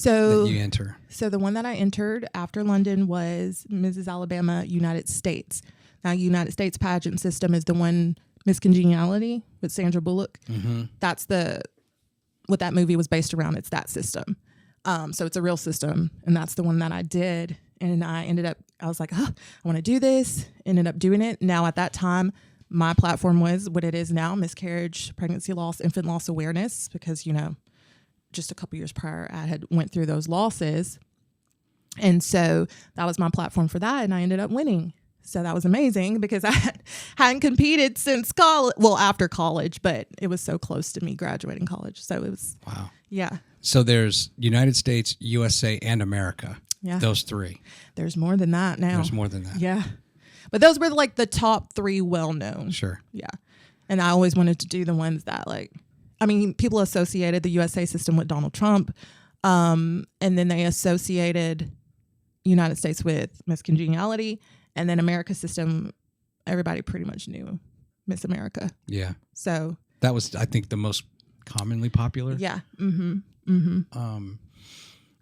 that you enter? So the one that I entered after London was Mrs. Alabama, United States. Now, United States pageant system is the one, Miss Congeniality with Sandra Bullock. That's what that movie was based around. It's that system. So it's a real system. And that's the one that I did. And I was like, I want to do this. Ended up doing it. Now, at that time, my platform was what it is now, miscarriage, pregnancy loss, infant loss awareness, because, just a couple years prior, I had went through those losses. And so that was my platform for that. And I ended up winning. So that was amazing because I hadn't competed since college. Well, after college, but it was so close to me graduating college. So it was, wow. Yeah. So there's United States, USA, and America. Yeah. Those three. There's more than that now. There's more than that. Yeah. But those were like the top three well-known. Sure. Yeah. And I always wanted to do the ones that people associated the USA system with Donald Trump. And then they associated United States with Miss Congeniality. And then America system, everybody pretty much knew Miss America. Yeah. So that was, I think, the most commonly popular. Yeah.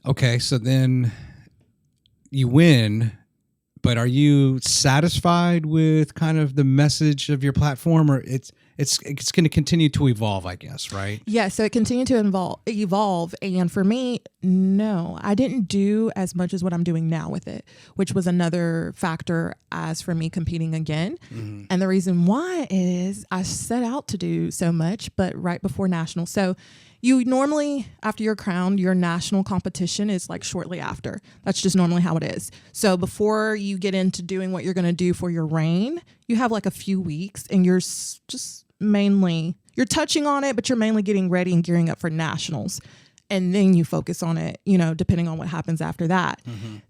Okay. So then you win, but are you satisfied with kind of the message of your platform, or it's going to continue to evolve, I guess, right? Yeah, so it continued to evolve. And for me, no, I didn't do as much as what I'm doing now with it, which was another factor as for me competing again. And the reason why is I set out to do so much, but right before national. So you normally, after you're crowned, your national competition is like shortly after. That's just normally how it is. So before you get into doing what you're going to do for your reign, you have like a few weeks and you're just mainly, you're touching on it, but you're mainly getting ready and gearing up for nationals. And then you focus on it, depending on what happens after that.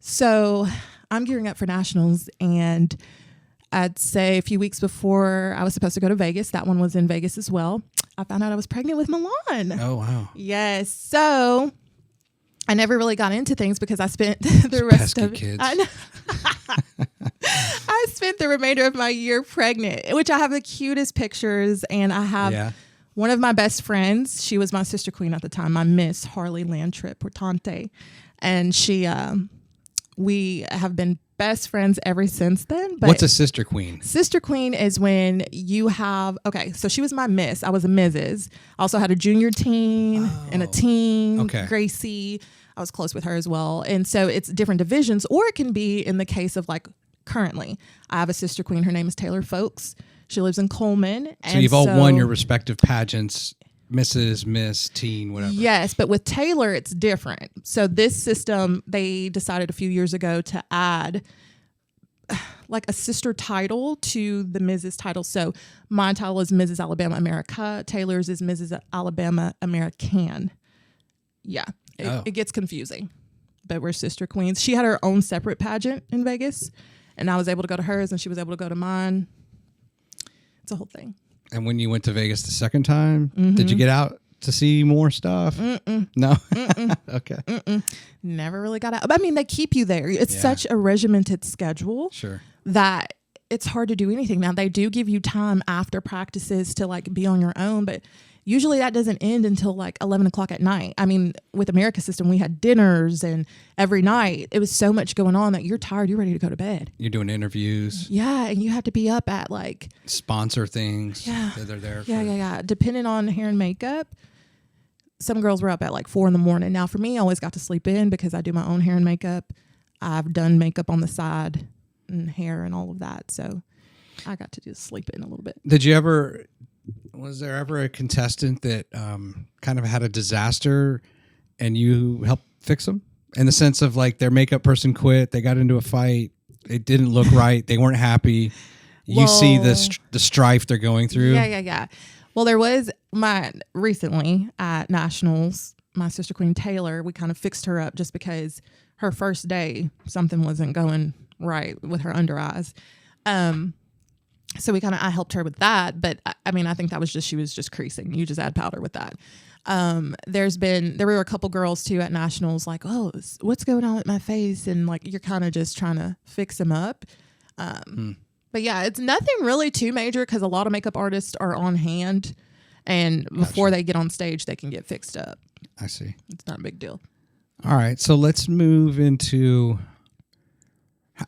So I'm gearing up for nationals, and I'd say a few weeks before I was supposed to go to Vegas, that one was in Vegas as well, I found out I was pregnant with Milan. Oh, wow. Yes. So I never really got into things because I spent the rest of kids. I spent the remainder of my year pregnant, which I have the cutest pictures, and I have one of my best friends. She was my sister queen at the time, my Miss Harley Landtrip Portante, and we have been best friends ever since then. But what's a sister queen? Sister queen is when you have, so she was my Miss. I was a Mrs. I also had a junior teen and a teen, Gracie. I was close with her as well. And so it's different divisions, or it can be in the case of like currently, I have a sister queen. Her name is Taylor Folks. She lives in Coleman. So you've all won your respective pageants, Mrs., Miss, Teen, whatever. Yes, but with Taylor, it's different. So this system, they decided a few years ago to add like a sister title to the Mrs. title. So my title is Mrs. Alabama America. Taylor's is Mrs. Alabama American. Yeah, it gets confusing, but we're sister queens. She had her own separate pageant in Vegas, and I was able to go to hers, and she was able to go to mine. It's a whole thing. And when you went to Vegas the second time, did you get out to see more stuff? No. Okay. Never really got out. I mean, they keep you there. It's such a regimented schedule that it's hard to do anything. Now, they do give you time after practices to like be on your own, but usually that doesn't end until like 11 o'clock at night. I mean, with America's system, we had dinners and every night it was so much going on that you're tired. You're ready to go to bed. You're doing interviews. Yeah. And you have to be up at like sponsor things. Yeah. They're there. Yeah. Depending on hair and makeup, some girls were up at like 4 a.m. Now for me, I always got to sleep in because I do my own hair and makeup. I've done makeup on the side and hair and all of that. So I got to just sleep in a little bit. Was there ever a contestant that kind of had a disaster and you helped fix them? In the sense of like their makeup person quit, they got into a fight, it didn't look right, they weren't happy. You see the strife they're going through. Yeah. Well, there was recently at Nationals, my sister Queen Taylor, we kind of fixed her up just because her first day, something wasn't going right with her under eyes. So I helped her with that. But I mean, I think that was she was just creasing. You just add powder with that. There were a couple girls too at Nationals like, oh, what's going on with my face? And like, you're kind of just trying to fix them up. But yeah, it's nothing really too major because a lot of makeup artists are on hand and before they get on stage, they can get fixed up. I see. It's not a big deal. All right. So let's move into,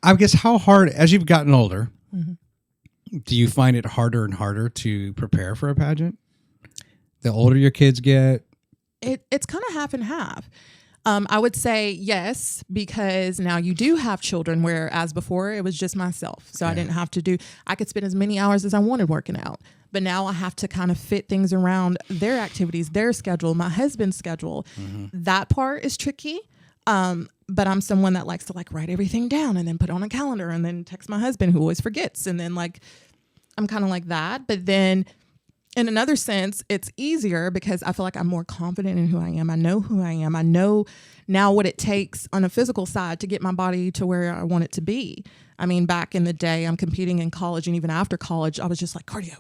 I guess, how hard, as you've gotten older, do you find it harder and harder to prepare for a pageant? The older your kids get? It's kind of half and half. I would say yes, because now you do have children, whereas before it was just myself. So I didn't have to I could spend as many hours as I wanted working out. But now I have to kind of fit things around their activities, their schedule, my husband's schedule. That part is tricky. But I'm someone that likes to like write everything down and then put it on a calendar and then text my husband who always forgets. And then like, I'm kind of like that. But then in another sense, it's easier because I feel like I'm more confident in who I am. I know who I am. I know now what it takes on a physical side to get my body to where I want it to be. I mean, back in the day, I'm competing in college, and even after college, I was just like cardio.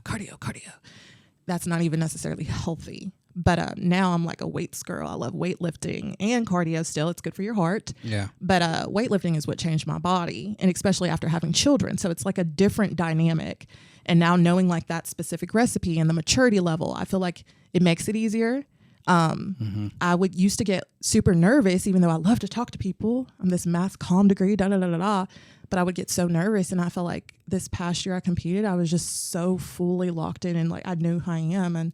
That's not even necessarily healthy. But now I'm like a weights girl. I love weightlifting and cardio still. It's good for your heart. Yeah. But weightlifting is what changed my body, and especially after having children. So it's like a different dynamic. And now knowing like that specific recipe and the maturity level, I feel like it makes it easier. I used to get super nervous, even though I love to talk to people. I'm this math comm degree, but I would get so nervous. And I felt like this past year I competed, I was just so fully locked in and like I knew who I am. And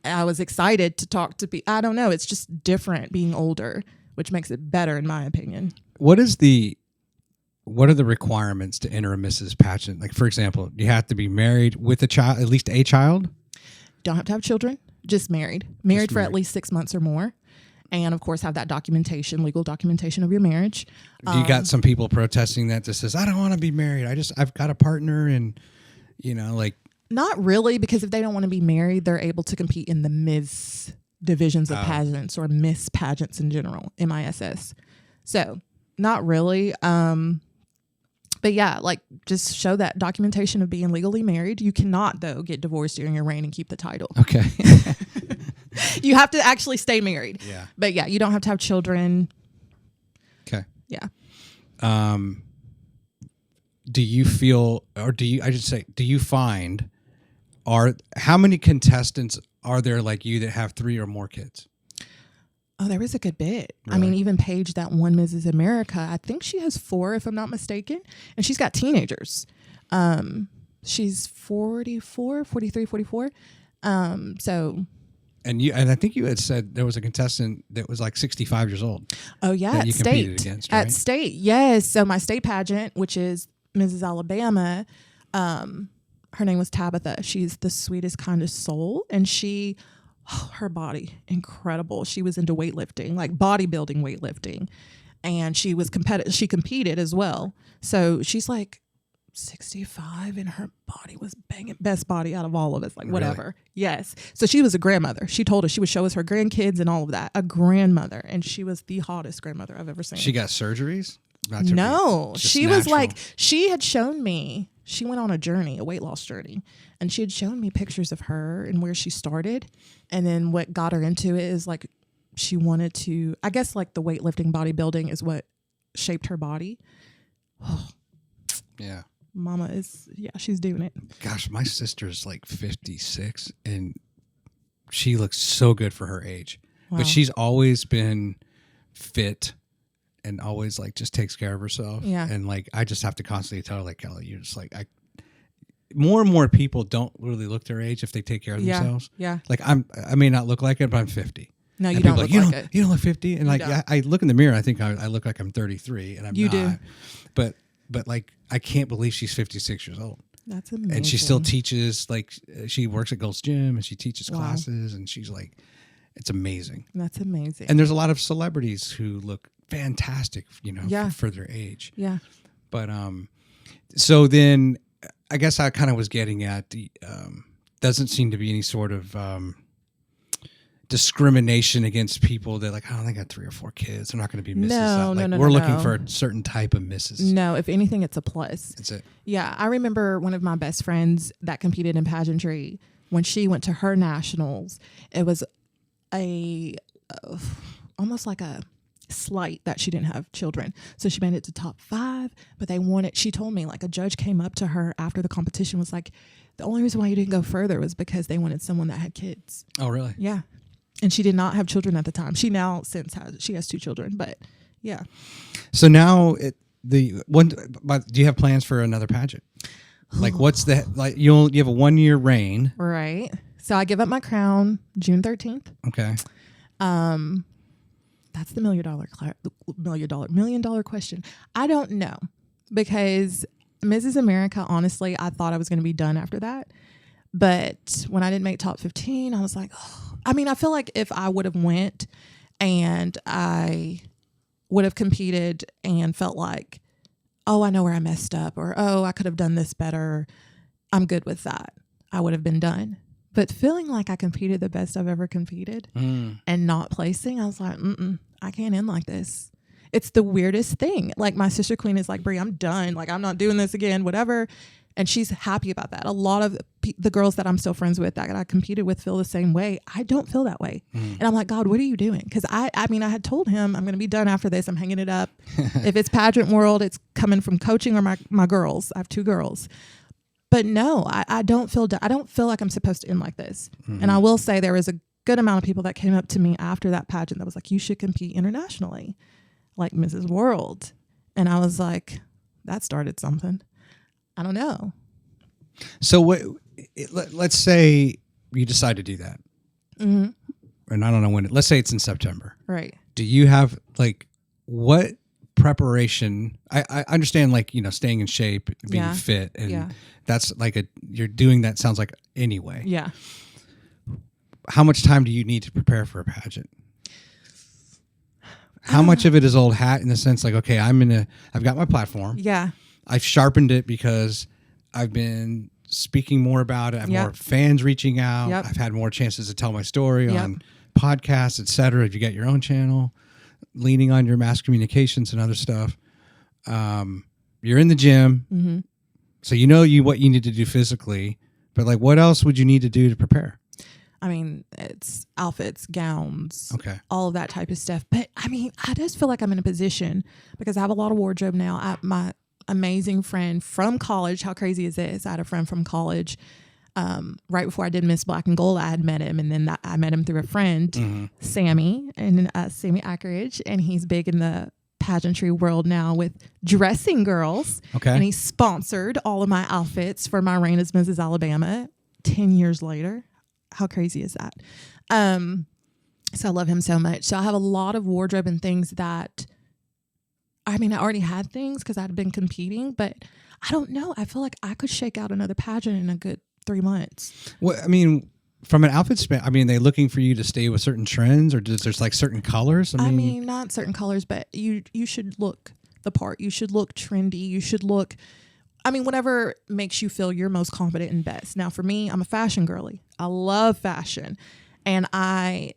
I was excited to talk to people. I don't know. It's just different being older, which makes it better in my opinion. What are the requirements to enter a Mrs. Pageant? Like, for example, you have to be married with a child, at least a child? Don't have to have children, just married. Married for at least 6 months or more. And of course, have that legal documentation of your marriage. You got some people protesting that says, I don't want to be married. I've got a partner and, like. Not really, because if they don't want to be married, they're able to compete in the Ms. divisions of pageants or Miss Pageants in general, MISS. So not really. But yeah, like just show that documentation of being legally married. You cannot, though, get divorced during your reign and keep the title. Okay. You have to actually stay married. Yeah. But yeah, you don't have to have children. Okay. Yeah. Do you feel, or do you find, how many contestants are there like you that have 3 or more kids? Oh, there was a good bit. Really? I mean, even Paige, that one Mrs. America, I think she has 4, if I'm not mistaken. And she's got teenagers. She's 43, 44. So. And I think you had said there was a contestant that was like 65 years old. Oh, yeah. That you competed against, right? At state, yes. So my state pageant, which is Mrs. Alabama, her name was Tabitha. She's the sweetest, kindest soul. And her body, incredible. She was into weightlifting, like bodybuilding weightlifting. And she was competitive. She competed as well. So she's like 65 and her body was banging, best body out of all of us, like whatever. Really? Yes. So she was a grandmother. She told us she would show us her grandkids and all of that. A grandmother. And she was the hottest grandmother I've ever seen. She got surgeries? No, she was like, she had shown me, she went on a journey, a weight loss journey. And she had shown me pictures of her and where she started. And then what got her into it is like she wanted to, I guess like the weightlifting bodybuilding is what shaped her body. Oh, yeah. Mama is, she's doing it. Gosh, my sister's like 56 and she looks so good for her age. Wow. But she's always been fit and always like just takes care of herself. Yeah. And like I just have to constantly tell her, like, Kelly, you're just like, more and more people don't really look their age if they take care of themselves. Yeah. Like I may not look like it, but I'm 50. No, you don't look like it. You don't look 50. And like I look in the mirror, I think I look like I'm 33 and I'm not. You do. But like I can't believe she's 56 years old. That's amazing. And she still teaches, like she works at Gold's Gym and she teaches classes and she's like, it's amazing. That's amazing. And there's a lot of celebrities who look fantastic, for their age. Yeah. But so then I guess I kind of was getting at the doesn't seem to be any sort of discrimination against people that like, oh, they got 3 or 4 kids. They're not going to be misses. We're looking for a certain type of misses. No, if anything, it's a plus. That's it. Yeah. I remember one of my best friends that competed in pageantry, when she went to her nationals, it was almost like a slight that she didn't have children. So she made it to top 5, but she told me like a judge came up to her after the competition was like, the only reason why you didn't go further was because they wanted someone that had kids. Oh, really? Yeah. And she did not have children at the time. She now she has 2 children, but yeah. So now do you have plans for another pageant? Like what's that? Like you have a 1-year reign. Right. So I give up my crown June 13th. Okay. That's the million dollar question. I don't know, because Mrs. America, honestly, I thought I was going to be done after that. But when I didn't make top 15, I was like, I feel like if I would have went and I would have competed and felt like, oh, I know where I messed up, or, oh, I could have done this better, I'm good with that, I would have been done. But feeling like I competed the best I've ever competed and not placing, I was like, I can't end like this. It's the weirdest thing. Like my sister queen is like, Brie, I'm done. Like I'm not doing this again, whatever. And she's happy about that. A lot of the girls that I'm still friends with that I competed with feel the same way. I don't feel that way. And I'm like, God, what are you doing? Because I had told him I'm going to be done after this. I'm hanging it up. If it's pageant world, it's coming from coaching or my girls. I have 2 girls. But no, I don't feel like I'm supposed to end like this. And I will say there was a good amount of people that came up to me after that pageant that was like, you should compete internationally, like Mrs. World. And I was like, that started something. I don't know. So let's say you decide to do that. And I don't know when. Let's say it's in September. Right. Do you have like what preparation? I understand like, staying in shape, being fit, and that's like you're doing that sounds like anyway. Yeah. How much time do you need to prepare for a pageant? How much of it is old hat in the sense like, okay, I've got my platform. Yeah. I've sharpened it because I've been speaking more about it. I have more fans reaching out. I've had more chances to tell my story on podcasts, etc. If you got your own channel, leaning on your mass communications and other stuff. You're in the gym. So what you need to do physically, but like what else would you need to do to prepare? It's outfits, gowns, okay, all of that type of stuff. But I just feel like I'm in a position because I have a lot of wardrobe now. My amazing friend from college, how crazy is this? I had a friend from college right before I did Miss Black and Gold. I had met him, and then I met him through a friend, Sammy, and Sammy Ackridge, and he's big in the pageantry world now with dressing girls. Okay. And he sponsored all of my outfits for my reign as Mrs. Alabama 10 years later. How crazy is that? So I love him so much. So I have a lot of wardrobe and things that, I already had things because I'd been competing, but I don't know. I feel like I could shake out another pageant in a good 3 months. Well, from an outfit span, are they looking for you to stay with certain trends, or does there's like certain colors? Not certain colors, but you should look the part. You should look trendy. You should look, whatever makes you feel you're most confident and best. Now, for me, I'm a fashion girly. I love fashion. And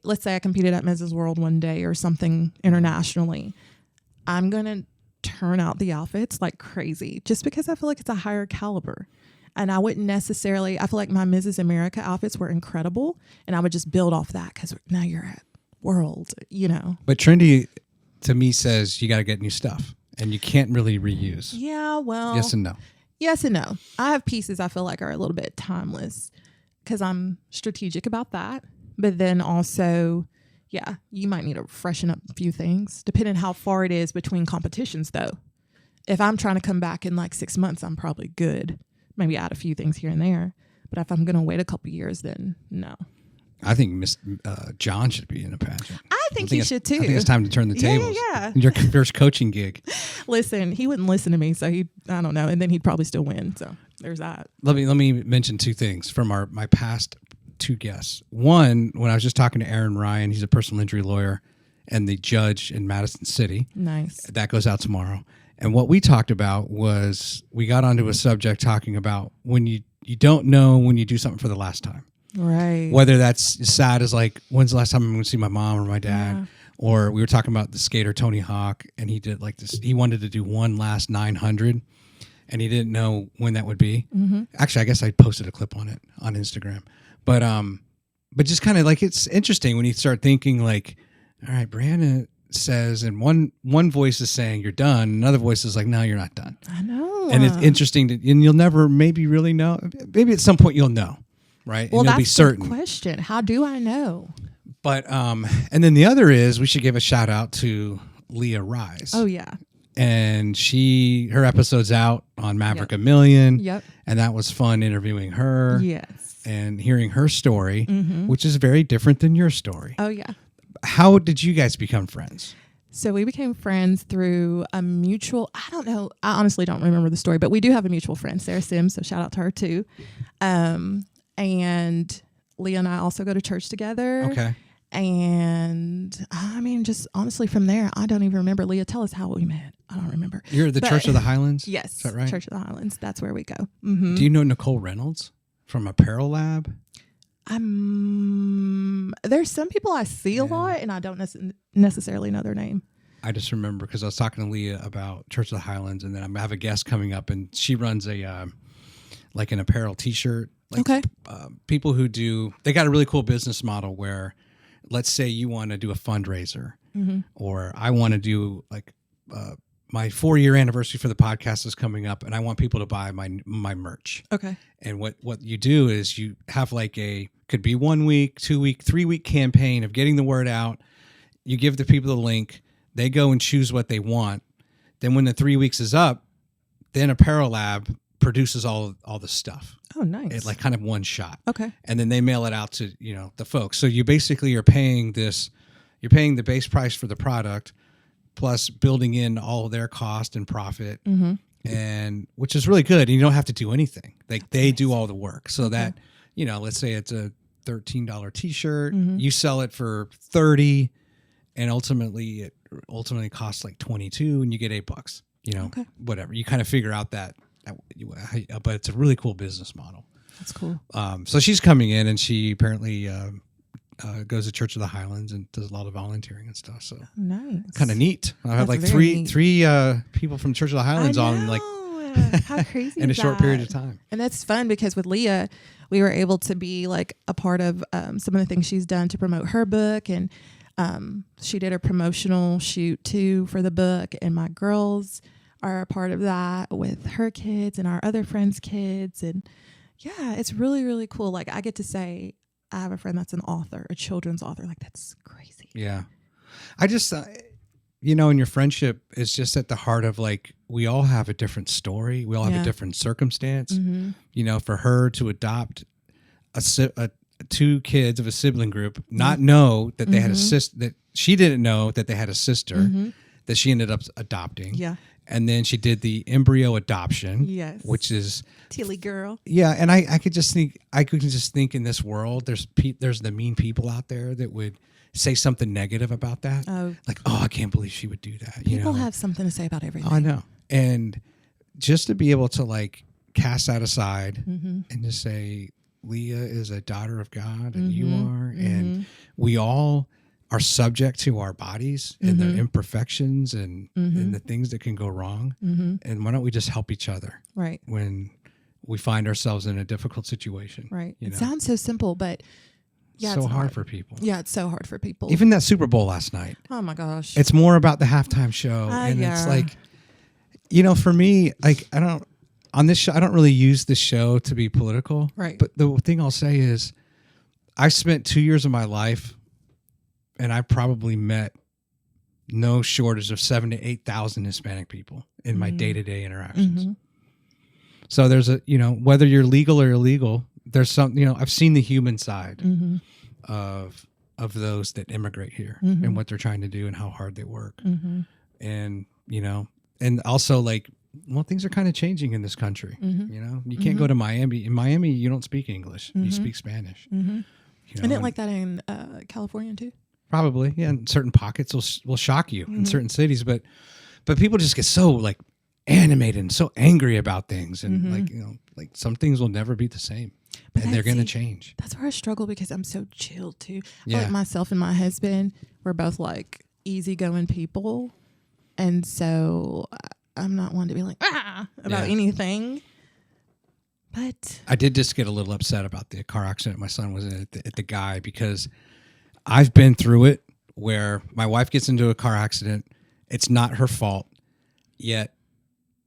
let's say I competed at Mrs. World one day or something internationally. I'm going to turn out the outfits like crazy just because I feel like it's a higher caliber. And I wouldn't necessarily, I feel like my Mrs. America outfits were incredible. And I would just build off that because now you're at World, you know. But trendy to me says you got to get new stuff and you can't really reuse. Yeah, well. Yes and no. Yes and no. I have pieces I feel like are a little bit timeless because I'm strategic about that. But then also, yeah, you might need to freshen up a few things depending how far it is between competitions, though. If I'm trying to come back in like 6 months, I'm probably good. Maybe add a few things here and there. But if I'm going to wait a couple years, then no. I think Miss John should be in a pageant. I think he should too. I think it's time to turn the tables. Yeah. Your first coaching gig. Listen, he wouldn't listen to me, so I don't know, and then he'd probably still win. So there's that. Let me mention two things from my past two guests. One, when I was just talking to Aaron Ryan, he's a personal injury lawyer and the judge in Madison City. Nice. That goes out tomorrow. And what we talked about was we got onto a subject talking about when you don't know when you do something for the last time. Right. Whether that's sad as like, when's the last time I'm going to see my mom or my dad? Yeah. Or we were talking about the skater Tony Hawk, and he did like this. He wanted to do one last 900, and he didn't know when that would be. Mm-hmm. Actually, I guess I posted a clip on it on Instagram. But just kind of like it's interesting when you start thinking like, all right, Brianna says, and one voice is saying you're done, another voice is like, no, you're not done. I know. And it's interesting, and you'll never maybe really know. Maybe at some point you'll know. Right. Well, and that's be certain. the question. How do I know? But and then the other is we should give a shout out to Leah Rise. Oh yeah. And her episode's out on Maverick Yep. A Million. Yep. And that was fun interviewing her. Yes. And hearing her story, which is very different than your story. Oh yeah. How did you guys become friends? So we became friends through a mutual, I don't know, I honestly don't remember the story, but we do have a mutual friend, Sarah Sims, so shout out to her too. And Leah and I also go to church together. Okay. And I mean, just honestly from there, I don't even remember. Leah, tell us how we met. I don't remember. You're at the Church of the Highlands? Yes. Is that right? Church of the Highlands. That's where we go. Mm-hmm. Do you know Nicole Reynolds from Apparel Lab? There's some people I see a lot, and I don't necessarily know their name. I just remember because I was talking to Leah about Church of the Highlands, and then I have a guest coming up, and she runs a like an apparel T-shirt. Like, okay. People who they got a really cool business model where, let's say you want to do a fundraiser, or I want to do like my 4-year anniversary for the podcast is coming up, and I want people to buy my merch. Okay. And what you do is you have like could be 1 week, 2 week, 3 week campaign of getting the word out. You give the people the link. They go and choose what they want. Then when the 3 weeks is up, then Apparel Lab produces all the stuff. Oh, nice. It like kind of one shot. Okay. And then they mail it out to, the folks. So you basically are paying you're paying the base price for the product plus building in all of their cost and profit. And which is really good. And you don't have to do anything. Like they do all the work. So that, let's say it's a $13 t-shirt, you sell it for $30 and ultimately costs like $22 and you get $8, whatever. You kind of figure out that, but it's a really cool business model. That's cool. So she's coming in and she apparently goes to Church of the Highlands and does a lot of volunteering and stuff. So nice. Kind of neat. I have like three people from Church of the Highlands on like how crazy in a short period of time. And that's fun because with Leah, we were able to be like a part of some of the things she's done to promote her book, and she did a promotional shoot too for the book, and my girls are a part of that with her kids and our other friends' kids. And yeah, it's really, really cool. Like I get to say I have a friend that's an author, a children's author. Like that's crazy. Yeah. I just, and your friendship is just at the heart of like, we all have a different story. We all have a different circumstance. For her to adopt two kids of a sibling group, not know that they had a sister, that she didn't know that they had a sister that she ended up adopting. Yeah. And then she did the embryo adoption, which is Tilly girl. Yeah, and I could just think in this world, there's the mean people out there that would say something negative about that. Oh, like, I can't believe she would do that. People have something to say about everything. I know, and just to be able to like cast that aside and just say Leah is a daughter of God, and you are, and we all are subject to our bodies and their imperfections and the things that can go wrong. And why don't we just help each other Right. when we find ourselves in a difficult situation? Right. You It know? sounds so simple, but yeah, so it's hard for people. Yeah, it's so hard for people. Even that Super Bowl last night. Oh my gosh. It's more about the halftime show. And it's like, you know, for me, like on this show, I don't really use the show to be political. Right. But the thing I'll say is I spent 2 years of my life and I probably met no shortage of 7,000 to 8,000 Hispanic people in my day-to-day interactions. So there's you know, whether you're legal or illegal, there's some, you know, I've seen the human side of those that immigrate here and what they're trying to do and how hard they work. And, you know, and also like, well, things are kind of changing in this country. You know, you can't go to Miami. In Miami, you don't speak English. You speak Spanish. You know, Isn't it like that in California too? Probably, yeah. And certain pockets will shock you in certain cities, but people just get so like animated and so angry about things, and like, you know, like some things will never be the same, and they're going to change. That's where I struggle because I'm so chill too. Yeah. Like myself and my husband, we're both like easygoing people, and so I'm not one to be like about anything. But I did just get a little upset about the car accident my son was in at the guy, because I've been through it where my wife gets into a car accident. It's not her fault, yet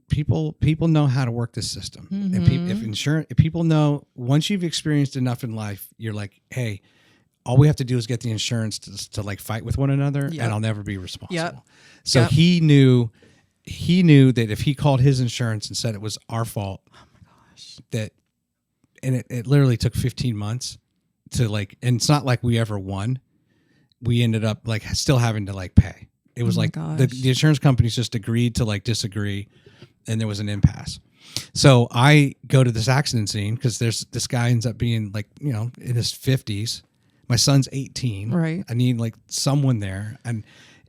people know how to work this system. And if people know, once you've experienced enough in life, you're like, hey, all we have to do is get the insurance to like fight with one another, and I'll never be responsible. So he knew that if he called his insurance and said it was our fault, that, and it literally took 15 months to like, and it's not like we ever won. We ended up like still having to like pay. It was like the insurance companies just agreed to like disagree, and there was an impasse. So I go to this accident scene because this guy ends up being like, you know, in his 50s. My son's 18. Right. I need like someone there. And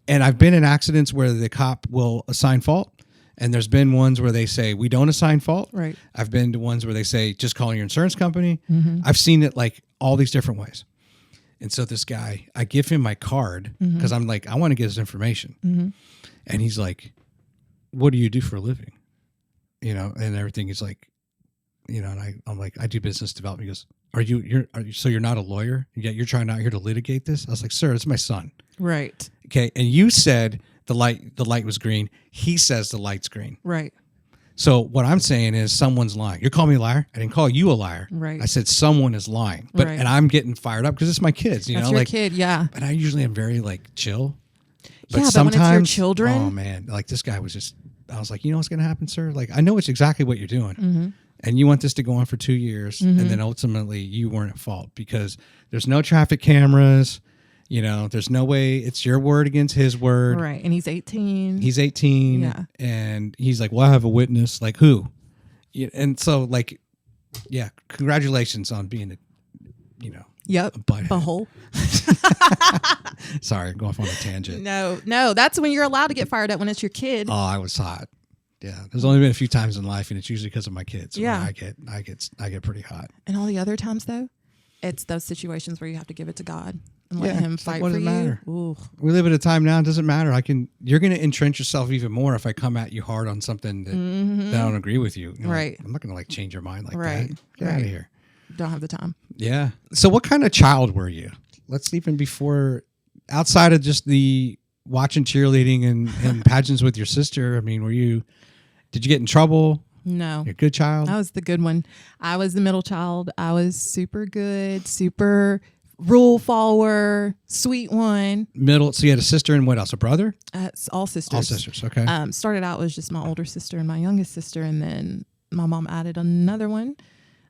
I've been in accidents where the cop will assign fault. And there's been ones where they say, we don't assign fault. Right. I've been to ones where they say, just call your insurance company. I've seen it like all these different ways. And so this guy, I give him my card because I'm like, I want to get his information. And he's like, what do you do for a living? You know, and everything. He's like, you know, and I'm like, I do business development. He goes, so you're not a lawyer? Yet you're trying out here to litigate this? I was like, sir, it's my son. Right. Okay. And you said the light was green. He says the light's green. Right. So what I'm saying is someone's lying. You're calling me a liar? I didn't call you a liar. Right. I said someone is lying. But and I'm getting fired up because it's my kids. That's know, your like kid, yeah. But I usually am very like chill. But sometimes, when it's your children, oh man, like this guy was just. I was like, you know what's going to happen, sir? Like I know it's exactly what you're doing, and you want this to go on for 2 years, and then ultimately you weren't at fault because there's no traffic cameras. You know, there's no way it's your word against his word. Right. And he's 18. He's 18. Yeah. And he's like, well, I have a witness. Like who? Yeah, and so like, yeah, congratulations on being a, you know, a butthole. Sorry, going off on a tangent. No, that's when you're allowed to get fired up when it's your kid. Oh, I was hot. Yeah, there's only been a few times in life, and it's usually because of my kids. Yeah, I get pretty hot. And all the other times though, it's those situations where you have to give it to God and let Him fight what for does you. It matter? Ooh. We live at a time now. It doesn't matter. You're going to entrench yourself even more if I come at you hard on something that I don't agree with you. Right. Like, I'm not going to like change your mind like right. that. Get out of here. Don't have the time. Yeah. So what kind of child were you? Let's even before, outside of just the watching cheerleading and pageants with your sister. I mean, did you get in trouble? No. You're a good child? I was the good one. I was the middle child. I was super good, super rule follower, sweet one. Middle. So you had a sister and what else? A brother? All sisters. All sisters. Okay. Started out was just my older sister and my youngest sister, and then my mom added another one.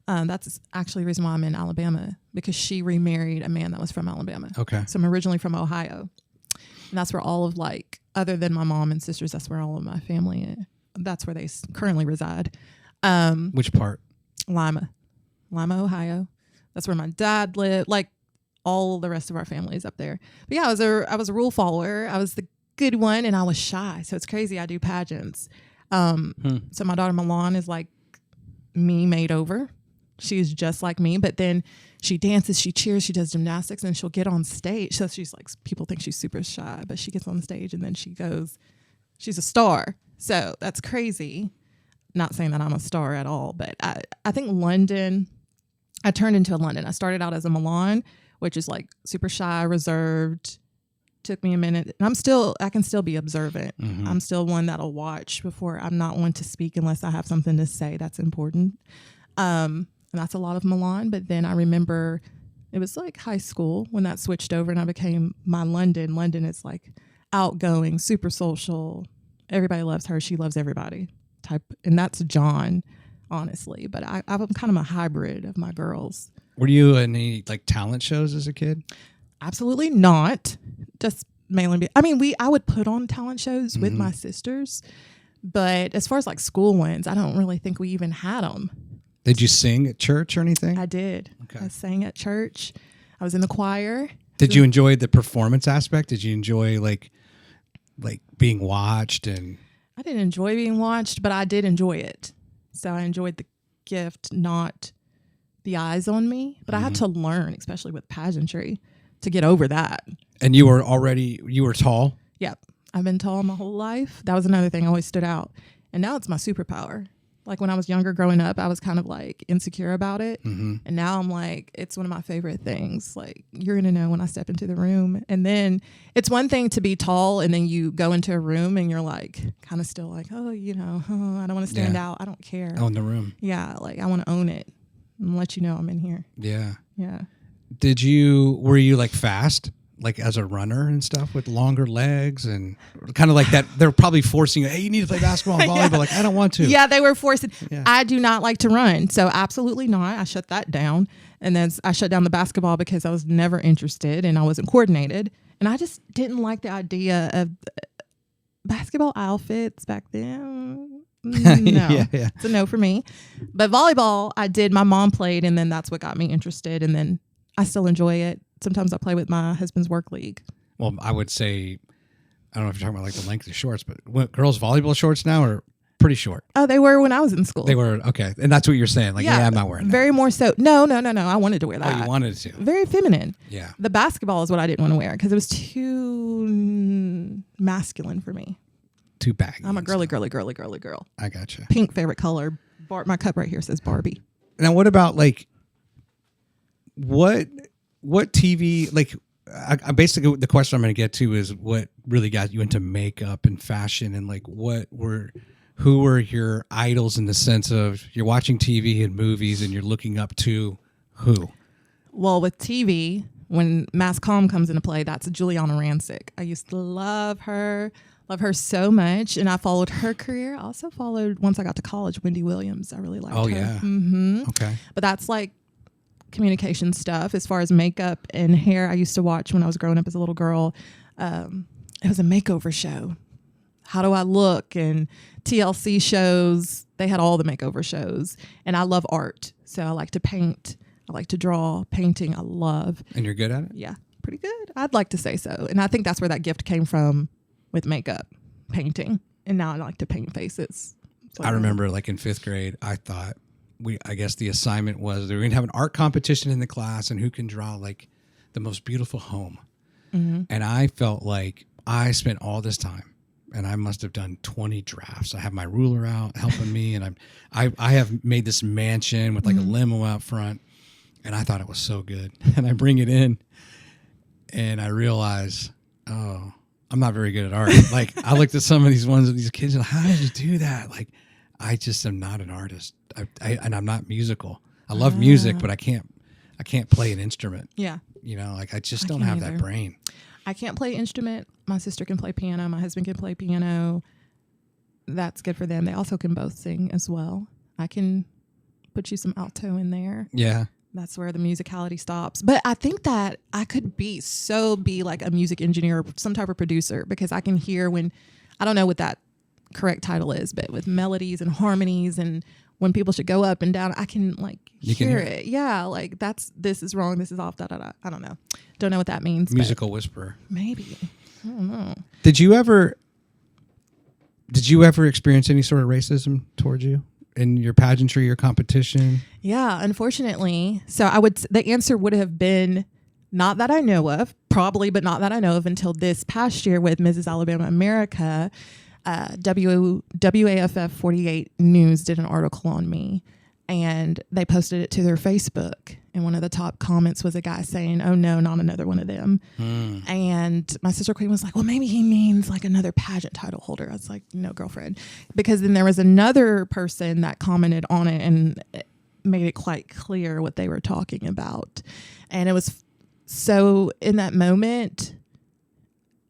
That's actually the reason why I'm in Alabama, because she remarried a man that was from Alabama. Okay. So I'm originally from Ohio, and that's where all of other than my mom and sisters, that's where all of my family. That's where they currently reside. Which part? Lima, Ohio. That's where my dad lived. Like all the rest of our family is up there. But yeah, I was a rule follower. I was the good one, and I was shy. So it's crazy. I do pageants. So my daughter Milan is like me made over. She's just like me, but then she dances, she cheers, she does gymnastics, and she'll get on stage. So she's like, people think she's super shy, but she gets on stage and then she goes, she's a star. So that's crazy. Not saying that I'm a star at all, but I think London, I turned into a London. I started out as a Milan, which is like super shy, reserved. Took me a minute. And I can still be observant. I'm still one that'll watch before. I'm not one to speak unless I have something to say that's important. And that's a lot of Milan. But then I remember it was like high school when that switched over and I became my London. London is like outgoing, super social. Everybody loves her. She loves everybody type. And that's John, honestly. But I'm kind of a hybrid of my girls. Were you in any like talent shows as a kid? Absolutely not. Just mainly. I would put on talent shows with my sisters. But as far as like school ones, I don't really think we even had them. Did you sing at church or anything? I did. Okay. I sang at church. I was in the choir. Did you enjoy the performance aspect? Did you enjoy like being watched? And I didn't enjoy being watched, but I did enjoy it. So I enjoyed the gift, not the eyes on me. But I had to learn, especially with pageantry, to get over that. And you were tall? Yep. I've been tall my whole life. That was another thing I always stood out. And now it's my superpower. Like when I was younger growing up, I was kind of like insecure about it. And now I'm like, it's one of my favorite things. Like you're going to know when I step into the room. And then it's one thing to be tall and then you go into a room and you're like kind of still like, I don't want to stand out. I don't care. Own the room. Yeah. Like I want to own it and let you know I'm in here. Yeah. Yeah. Were you like fast? Like as a runner and stuff with longer legs and kind of like that, they're probably forcing you, hey, you need to play basketball and volleyball. Like, I don't want to. Yeah, they were forcing. Yeah. I do not like to run. So absolutely not. I shut that down. And then I shut down the basketball because I was never interested and I wasn't coordinated. And I just didn't like the idea of basketball outfits back then. No, yeah. It's a no for me. But volleyball, I did. My mom played and then that's what got me interested. And then I still enjoy it. Sometimes I play with my husband's work league. Well, I would say, I don't know if you're talking about like the length of shorts, but girls' volleyball shorts now are pretty short. Oh, they were when I was in school. They were, okay. And that's what you're saying. Like, yeah I'm not wearing that. Very more so. No. I wanted to wear that. Oh, you wanted to. Very feminine. Yeah. The basketball is what I didn't want to wear because it was too masculine for me. Too baggy. I'm a girly girl. I gotcha. Pink favorite color. My cup right here says Barbie. Now, what about like, what TV, like, I basically the question I'm going to get to is what really got you into makeup and fashion and like who were your idols in the sense of you're watching TV and movies and you're looking up to who? Well, with TV, when Mass Comm comes into play, that's Juliana Rancic. I used to love her so much, and I followed her career. I also followed, once I got to college, Wendy Williams. I really liked her. Oh, yeah. Okay. But that's like communication stuff. As far as makeup and hair, I used to watch when I was growing up as a little girl. It was a makeover show. How do I look? And TLC shows, they had all the makeover shows. And I love art. So I like to paint. I like to draw. Painting, I love. And you're good at it? Yeah, pretty good. I'd like to say so. And I think that's where that gift came from with makeup, painting. And now I like to paint faces. I remember like in 5th grade, I thought I guess the assignment was they were going to have an art competition in the class and who can draw like the most beautiful home. And I felt like I spent all this time and I must have done 20 drafts. I have my ruler out helping me and I have made this mansion with like a limo out front and I thought it was so good. And I bring it in and I realize, oh, I'm not very good at art. Like I looked at some of these ones of these kids and how did you do that? Like I just am not an artist. And I'm not musical. I love music, but I can't play an instrument. Yeah. You know, like I just don't have that brain. I can't play instrument. My sister can play piano. My husband can play piano. That's good for them. They also can both sing as well. I can put you some alto in there. Yeah. That's where the musicality stops. But I think that I could be like a music engineer, some type of producer, because I can hear when, I don't know what that correct title is, but with melodies and harmonies and when people should go up and down, I can like hear it. Yeah, like this is wrong, this is off, da da da. I don't know what that means. Musical whisperer. Maybe. I don't know. Did you ever experience any sort of racism towards you in your pageantry or competition? Yeah, unfortunately. So the answer would have been not that I know of, probably, but not that I know of until this past year with Mrs. Alabama America. WAFF 48 News did an article on me, and they posted it to their Facebook. And one of the top comments was a guy saying, "Oh no, not another one of them." And my sister Queen was like, "Well, maybe he means like another pageant title holder." I was like, "No, girlfriend," because then there was another person that commented on it and made it quite clear what they were talking about. And it was so in that moment,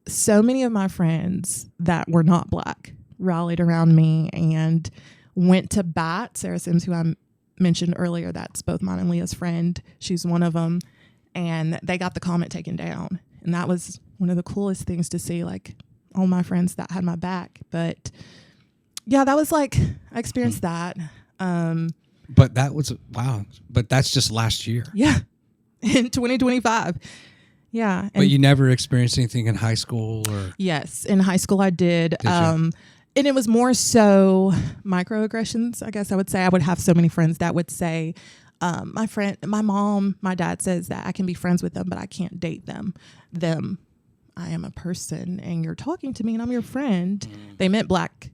so many of my friends that were not Black rallied around me and went to bat. Sarah Sims, who I mentioned earlier, that's both mine and Leah's friend. She's one of them. And they got the comment taken down. And that was one of the coolest things to see, like all my friends that had my back. But yeah, that was like, I experienced that. But that was, wow. But that's just last year. Yeah. In 2025. Yeah. But you never experienced anything in high school or? Yes. In high school I did. And it was more so microaggressions, I guess I would say. I would have so many friends that would say, my mom, my dad says that I can be friends with them, but I can't date them. I am a person and you're talking to me and I'm your friend. They meant black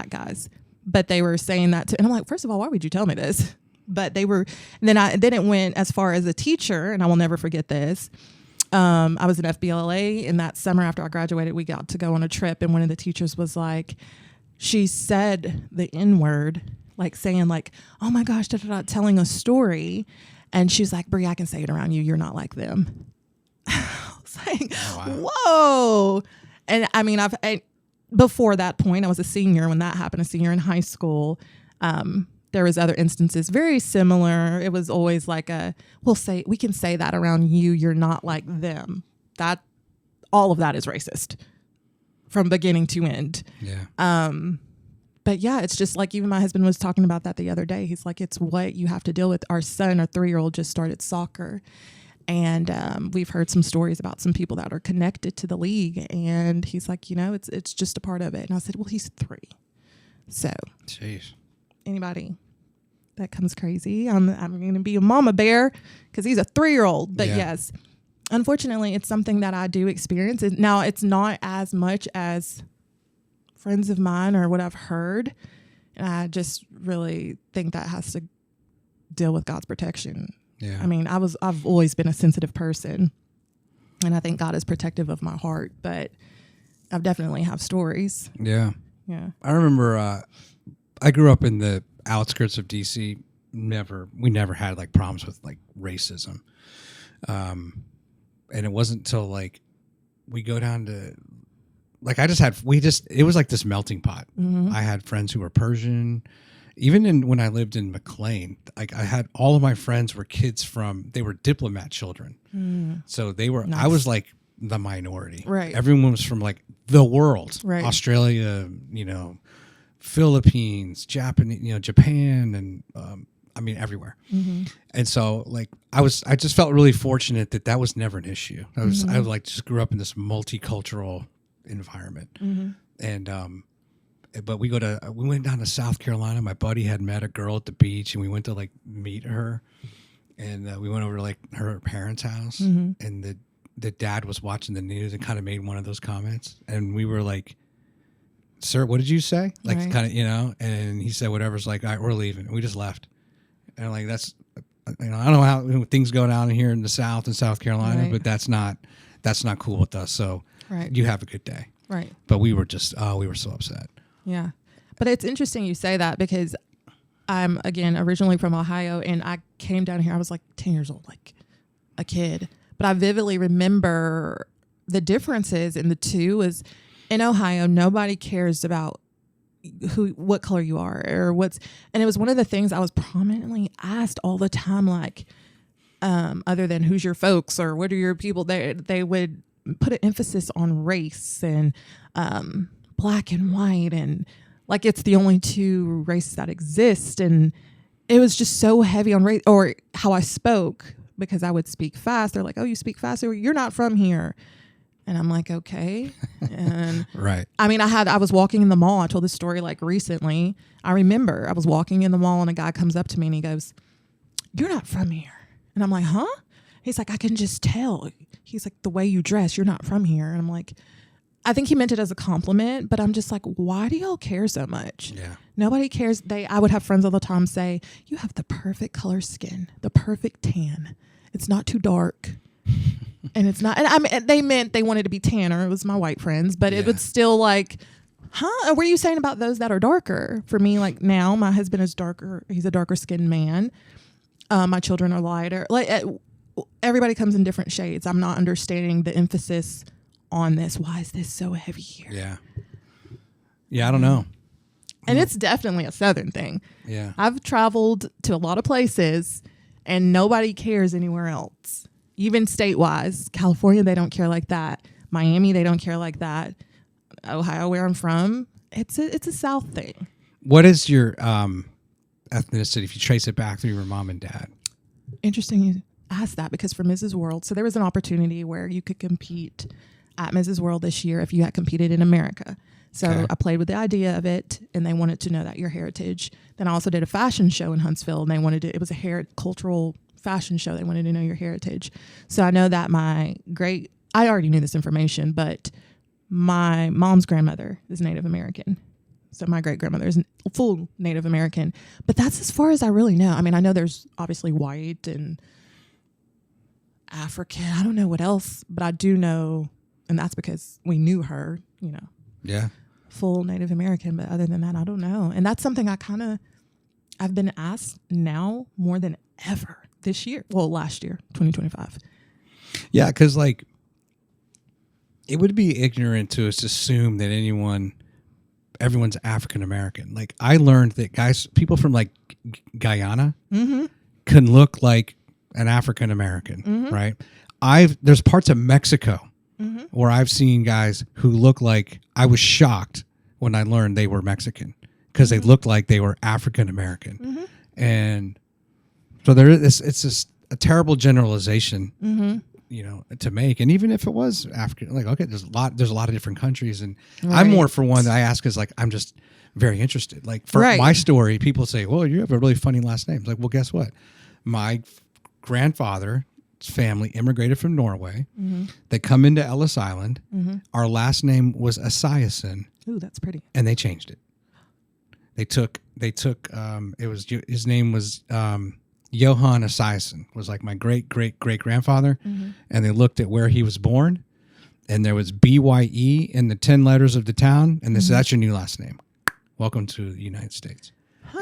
guys, but they were saying that and I'm like, first of all, why would you tell me this? But they were, then it went as far as a teacher, and I will never forget this. I was in FBLA, and that summer after I graduated, we got to go on a trip, and one of the teachers was like, she said the N-word, like saying like, "Oh my gosh," telling a story, and she's like, "Brie, I can say it around you. You're not like them." I was like, oh, wow. Whoa. And I mean, before that point, I was a senior when that happened, a senior in high school. There was other instances very similar. It was always like we can say that around you. You're not like them. That all of that is racist from beginning to end. Yeah. But yeah, it's just like even my husband was talking about that the other day. He's like, it's what you have to deal with. Our son, our 3-year-old, just started soccer. And we've heard some stories about some people that are connected to the league. And he's like, it's just a part of it. And I said, well, he's 3. So. Jeez. Anybody that comes crazy, I'm going to be a mama bear because he's a 3-year-old. But yes, unfortunately, it's something that I do experience. Now, it's not as much as friends of mine or what I've heard. And I just really think that has to deal with God's protection. Yeah. I mean, I've always been a sensitive person, and I think God is protective of my heart. But I definitely have stories. Yeah. Yeah. I remember. I grew up in the outskirts of DC. We never had like problems with like racism. And it wasn't until like we go down to like, it was like this melting pot. Mm-hmm. I had friends who were Persian. Even when I lived in McLean, like I had all of my friends were kids they were diplomat children. So Nice. I was like the minority. Right. Everyone was from like the world, right. Australia, Philippines, Japan, and everywhere. Mm-hmm. And so like I just felt really fortunate that was never an issue. I like just grew up in this multicultural environment. Mm-hmm. And but we went down to South Carolina. My buddy had met a girl at the beach, and we went to like meet her, and we went over to like her parents' house, mm-hmm. and the dad was watching the news and kind of made one of those comments, and we were like, "Sir, what did you say?" Like right. kind of, and he said whatever's like, "All right, we're leaving." And we just left. And like, that's, I don't know how things go down here in the South and South Carolina, right. but that's not cool with us. So right. you have a good day. Right. But we were just, we were so upset. Yeah. But it's interesting you say that because I'm, again, originally from Ohio, and I came down here, I was like 10 years old, like a kid. But I vividly remember the differences in the two is in Ohio, nobody cares about what color you are or and it was one of the things I was prominently asked all the time, like, other than who's your folks or what are your people, they would put an emphasis on race and black and white, and like it's the only two races that exist. And it was just so heavy on race or how I spoke, because I would speak fast. They're like, "Oh, you speak fast, or you're not from here." And I'm like, okay. And right. I mean, I was walking in the mall. I told this story like recently. I remember I was walking in the mall and a guy comes up to me and he goes, "You're not from here." And I'm like, "Huh?" He's like, "I can just tell." He's like, "The way you dress, you're not from here." And I'm like, I think he meant it as a compliment, but I'm just like, why do y'all care so much? Yeah. Nobody cares. I would have friends all the time say, "You have the perfect color skin, the perfect tan. It's not too dark." And it's not, and I mean, they meant they wanted to be tanner. It was my white friends, but it would still like, huh? What are you saying about those that are darker? For me, like now, my husband is darker. He's a darker skinned man. My children are lighter. Like everybody comes in different shades. I'm not understanding the emphasis on this. Why is this so heavy here? Yeah. Yeah, I don't know. And it's definitely a Southern thing. Yeah. I've traveled to a lot of places and nobody cares anywhere else. Even state-wise. California, they don't care like that. Miami, they don't care like that. Ohio, where I'm from, it's a South thing. What is your ethnicity if you trace it back through your mom and dad? Interesting you asked that because for Mrs. World, so there was an opportunity where you could compete at Mrs. World this year if you had competed in America. So I played with the idea of it, and they wanted to know that your heritage. Then I also did a fashion show in Huntsville, and they wanted to. It was a cultural fashion show. They wanted to know your heritage. So I know that I already knew this information, but my mom's grandmother is Native American. So my great grandmother is full Native American. But that's as far as I really know. I mean, I know there's obviously white and African. I don't know what else, but I do know, and that's because we knew her, Yeah. full Native American. But other than that, I don't know. And that's something I've been asked now more than ever this year. Well, last year, 2025. Yeah, because like it would be ignorant to assume that everyone's African American. Like I learned that people from like Guyana can look like an African American, right? There's parts of Mexico where I've seen guys who look like, I was shocked when I learned they were Mexican because they looked like they were African American. And so it's just a terrible generalization, to make. And even if it was African, like, okay, there's a lot of different countries. And I'm more for one that I ask is like, I'm just very interested. Like for my story, people say, well, you have a really funny last name. It's like, well, guess what? My grandfather's family immigrated from Norway. They come into Ellis Island. Our last name was Esiason. Ooh, that's pretty. And they changed it. They took his name was Johann Esiason, was like my great grandfather. And they looked at where he was born, and there was BYE in the 10 letters of the town, and they said, that's your new last name. Welcome to the United States.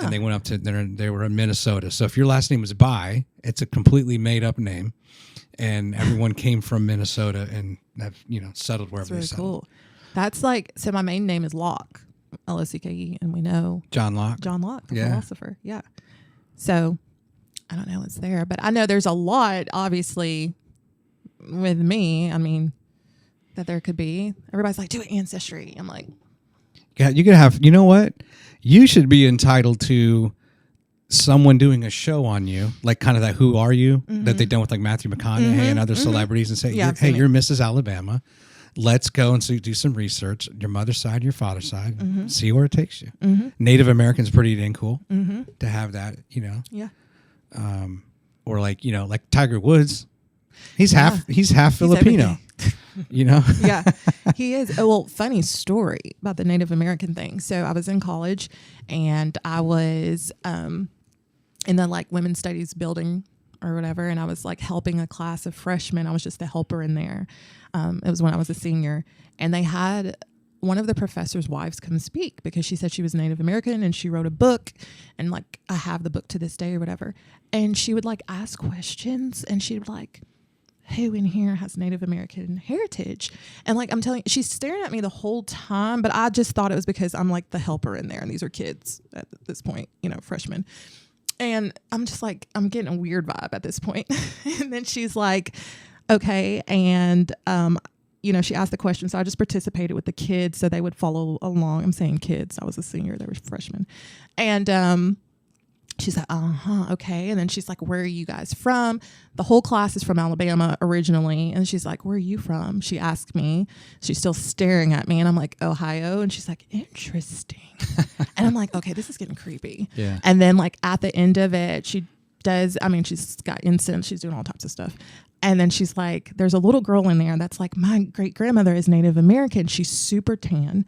And they went up to they were in Minnesota. So if your last name was Bai, it's a completely made up name, and everyone came from Minnesota and have settled wherever they settled. Cool. That's like, so my main name is Locke, L-O-C-K-E, and we know John Locke, the philosopher. Yeah. So I don't know what's there, but I know there's a lot, obviously, with me. I mean, that there could be. Everybody's like, do Ancestry. I'm like, yeah, you could have. You know what? You should be entitled to someone doing a show on you, like kind of that "Who Are You" that they've done with like Matthew McConaughey and other celebrities, and say, "Hey, you're Mrs. Alabama. Let's go and do some research. Your mother's side, your father's side. See where it takes you." Native American's pretty dang cool to have that. Yeah. Or like Tiger Woods, he's half Filipino. Yeah, he is. Well, funny story about the Native American thing. So I was in college, and I was in the like women's studies building or whatever, and I was like helping a class of freshmen. I was just a helper in there. It was when I was a senior, and they had one of the professor's wives come speak because she said she was Native American and she wrote a book, and like I have the book to this day or whatever. And she would like ask questions, and she'd be like, who in here has Native American heritage? And like, I'm telling you, she's staring at me the whole time, but I just thought it was because I'm like the helper in there, and these are kids at this point, freshmen. And I'm just like, I'm getting a weird vibe at this point. And then she's like, okay. And, she asked the question. So I just participated with the kids so they would follow along. I'm saying kids. I was a senior. They were freshmen. And She's like, okay. And then she's like, where are you guys from? The whole class is from Alabama originally. And she's like, where are you from? She asked me. She's still staring at me. And I'm like, Ohio. And she's like, interesting. And I'm like, okay, this is getting creepy. Yeah. And then like at the end of it, she's got incense. She's doing all types of stuff. And then she's like, there's a little girl in there that's like, my great grandmother is Native American. She's super tan.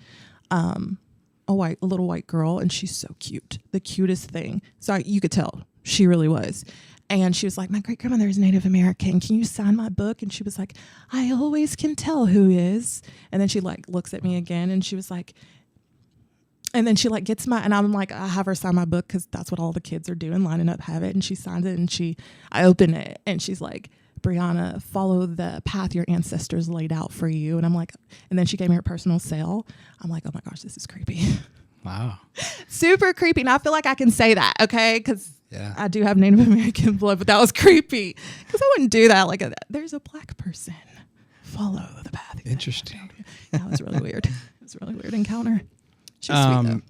A little white girl, and she's so cute, the cutest thing. So you could tell she really was. And she was like, my great grandmother is Native American. Can you sign my book? And she was like, I always can tell who is. And then she like looks at me again, and she was like, and then she like gets and I'm like, I have her sign my book because that's what all the kids are doing, lining up, have it. And she signs it, and I open it, and she's like, Brianna, follow the path your ancestors laid out for you. And I'm like, and then she gave me her personal cell. I'm like, oh my gosh, this is creepy. Wow. Super creepy. And I feel like I can say that, okay? Because yeah. I do have Native American blood, but that was creepy. Because I wouldn't do that. Like, there's a black person. Follow the path. Interesting. That was really weird. It was a really weird encounter. She was sweet,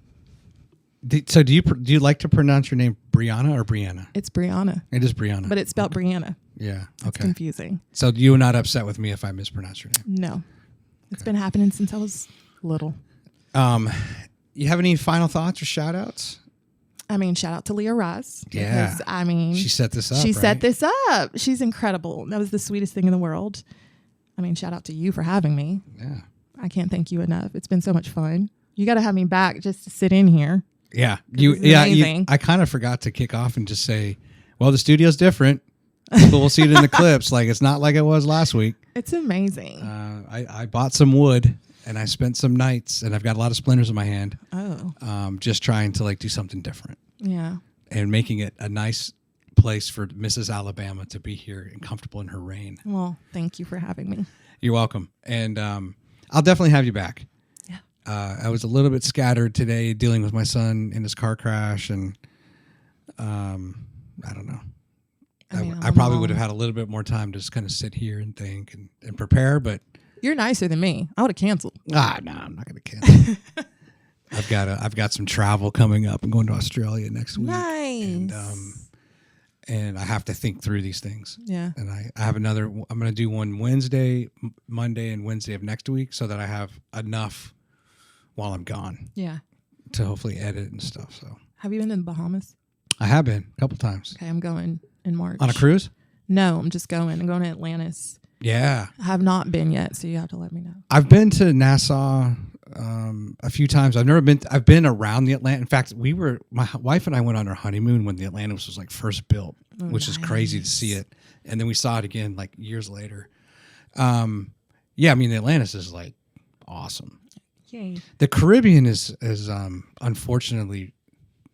though. So do you like to pronounce your name Brianna or Brianna? It's Brianna. It is Brianna. But it's spelled Brianna. Yeah. It's Okay. confusing. So you are not upset with me if I mispronounce your name? No. It's been happening since I was little. You have any final thoughts or shout outs? I mean, shout out to Leah Rice. Yeah. Because, I mean, she set this up. She right? set this up. She's incredible. That was the sweetest thing in the world. I mean, shout out to you for having me. Yeah. I can't thank you enough. It's been so much fun. You got to have me back just to sit in here. Yeah. Amazing. I kind of forgot to kick off and just say, well, the studio's different. People will see it in the clips. Like, it's not like it was last week. It's amazing. I bought some wood and I spent some nights, and I've got a lot of splinters in my hand. Oh. Just trying to like do something different. Yeah. And making it a nice place for Mrs. Alabama to be here and comfortable in her reign. Well, thank you for having me. You're welcome. And I'll definitely have you back. Yeah. I was a little bit scattered today dealing with my son in his car crash, and I don't know. I probably would have had a little bit more time to just kind of sit here and think and prepare, but you're nicer than me. I would have canceled. No, I'm not going to cancel. I've got some travel coming up. I'm going to Australia next week. Nice. And I have to think through these things. Yeah. And I have I'm going to do one Wednesday, Monday, and Wednesday of next week so that I have enough while I'm gone. Yeah. To hopefully edit and stuff. So. Have you been in the Bahamas? I have been a couple times. Okay, I'm going in March. On a cruise? No, I'm just going. I'm going to Atlantis. Yeah. I have not been yet, so you have to let me know. I've been to Nassau a few times. I've been around the Atlantic. In fact, my wife and I went on our honeymoon when the Atlantis was like first built, which is crazy to see it. And then we saw it again like years later. Yeah, I mean, the Atlantis is like awesome. Yay. The Caribbean is unfortunately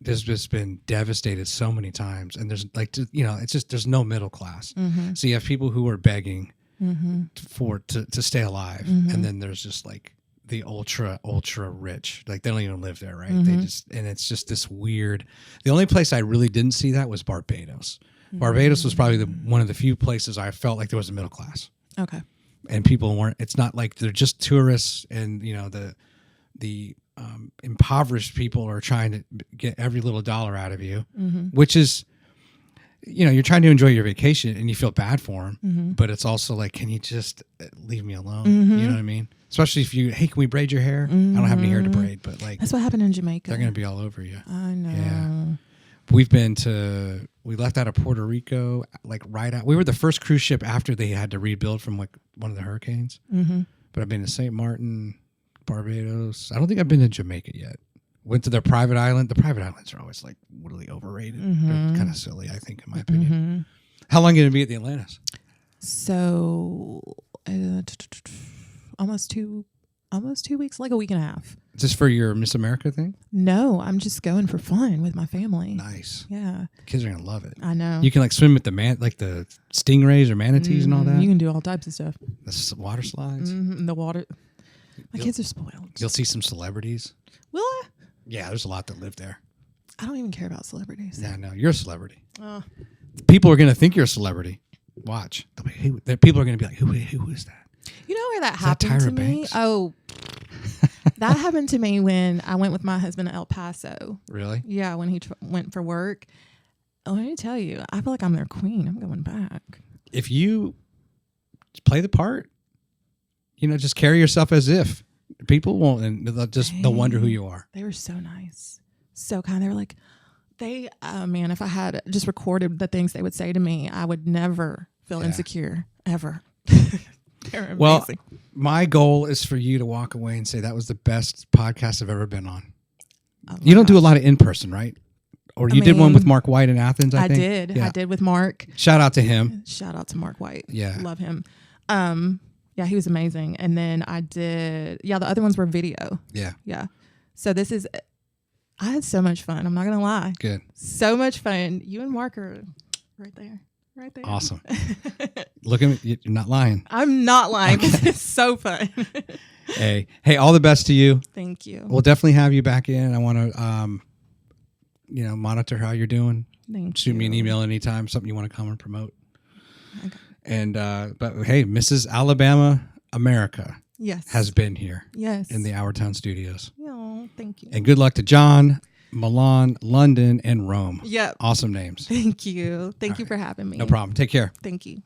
has just been devastated so many times, and there's like, it's just there's no middle class. Mm-hmm. So you have people who are begging to stay alive, and then there's just like the ultra rich, like they don't even live there, right? They just, and it's just this weird. The only place I really didn't see that was Barbados. Barbados was probably one of the few places I felt like there was a middle class. Okay. And people weren't. It's not like they're just tourists, and the impoverished people are trying to get every little dollar out of you, which is, you're trying to enjoy your vacation and you feel bad for them, but it's also like, can you just leave me alone? You know what I mean? Especially if hey, can we braid your hair? I don't have any hair to braid, but like, that's what happened in Jamaica. They're going to be all over you. I know. Yeah. We left out of Puerto Rico, like we were the first cruise ship after they had to rebuild from like one of the hurricanes. But I've been to St. Martin, Barbados. I don't think I've been to Jamaica yet. Went to their private island. The private islands are always like really overrated. They're kind of silly, I think, in my opinion. How long are you going to be at the Atlantis? So almost 2 weeks, like a week and a half. Is this for your Miss America thing? No, I'm just going for fun with my family. Nice. Yeah. The kids are going to love it. I know. You can like swim with the the stingrays or manatees and all that. You can do all types of stuff. The water slides. The water. My kids are spoiled. You'll see some celebrities. Will I? Yeah, there's a lot that live there. I don't even care about celebrities. Yeah, no, you're a celebrity. People are going to think you're a celebrity. Watch. People are going to be like, who is that? You know where that happened to me? Banks? Oh, that happened to me when I went with my husband to El Paso. Really? Yeah, when he went for work. let me tell you, I feel like I'm their queen. I'm going back. If you play the part, just carry yourself as if people won't, and they'll wonder who you are. They were so nice, so kind. They were like, man, if I had just recorded the things they would say to me, I would never feel insecure ever. They're amazing. Well, my goal is for you to walk away and say that was the best podcast I've ever been on. You don't do a lot of in-person, right? Or you did one with Mark White in Athens, I think? did. Yeah. I did with Mark. Shout out to him. Shout out to Mark White. Yeah. Love him. Yeah, he was amazing. And then I did, the other ones were video. Yeah. Yeah. So I had so much fun. I'm not going to lie. Good. So much fun. You and Mark are right there. Right there. Awesome. Look at me. You're not lying. I'm not lying. Okay. This is so fun. Hey, all the best to you. Thank you. We'll definitely have you back in. I want to, monitor how you're doing. Shoot me an email anytime, something you want to come and promote. Okay. And, but hey, Mrs. Alabama America has been here. Yes. In the Our Town studios. Oh, thank you. And good luck to John, Milan, London, and Rome. Yep. Awesome names. Thank you. Thank you for having me. No problem. Take care. Thank you.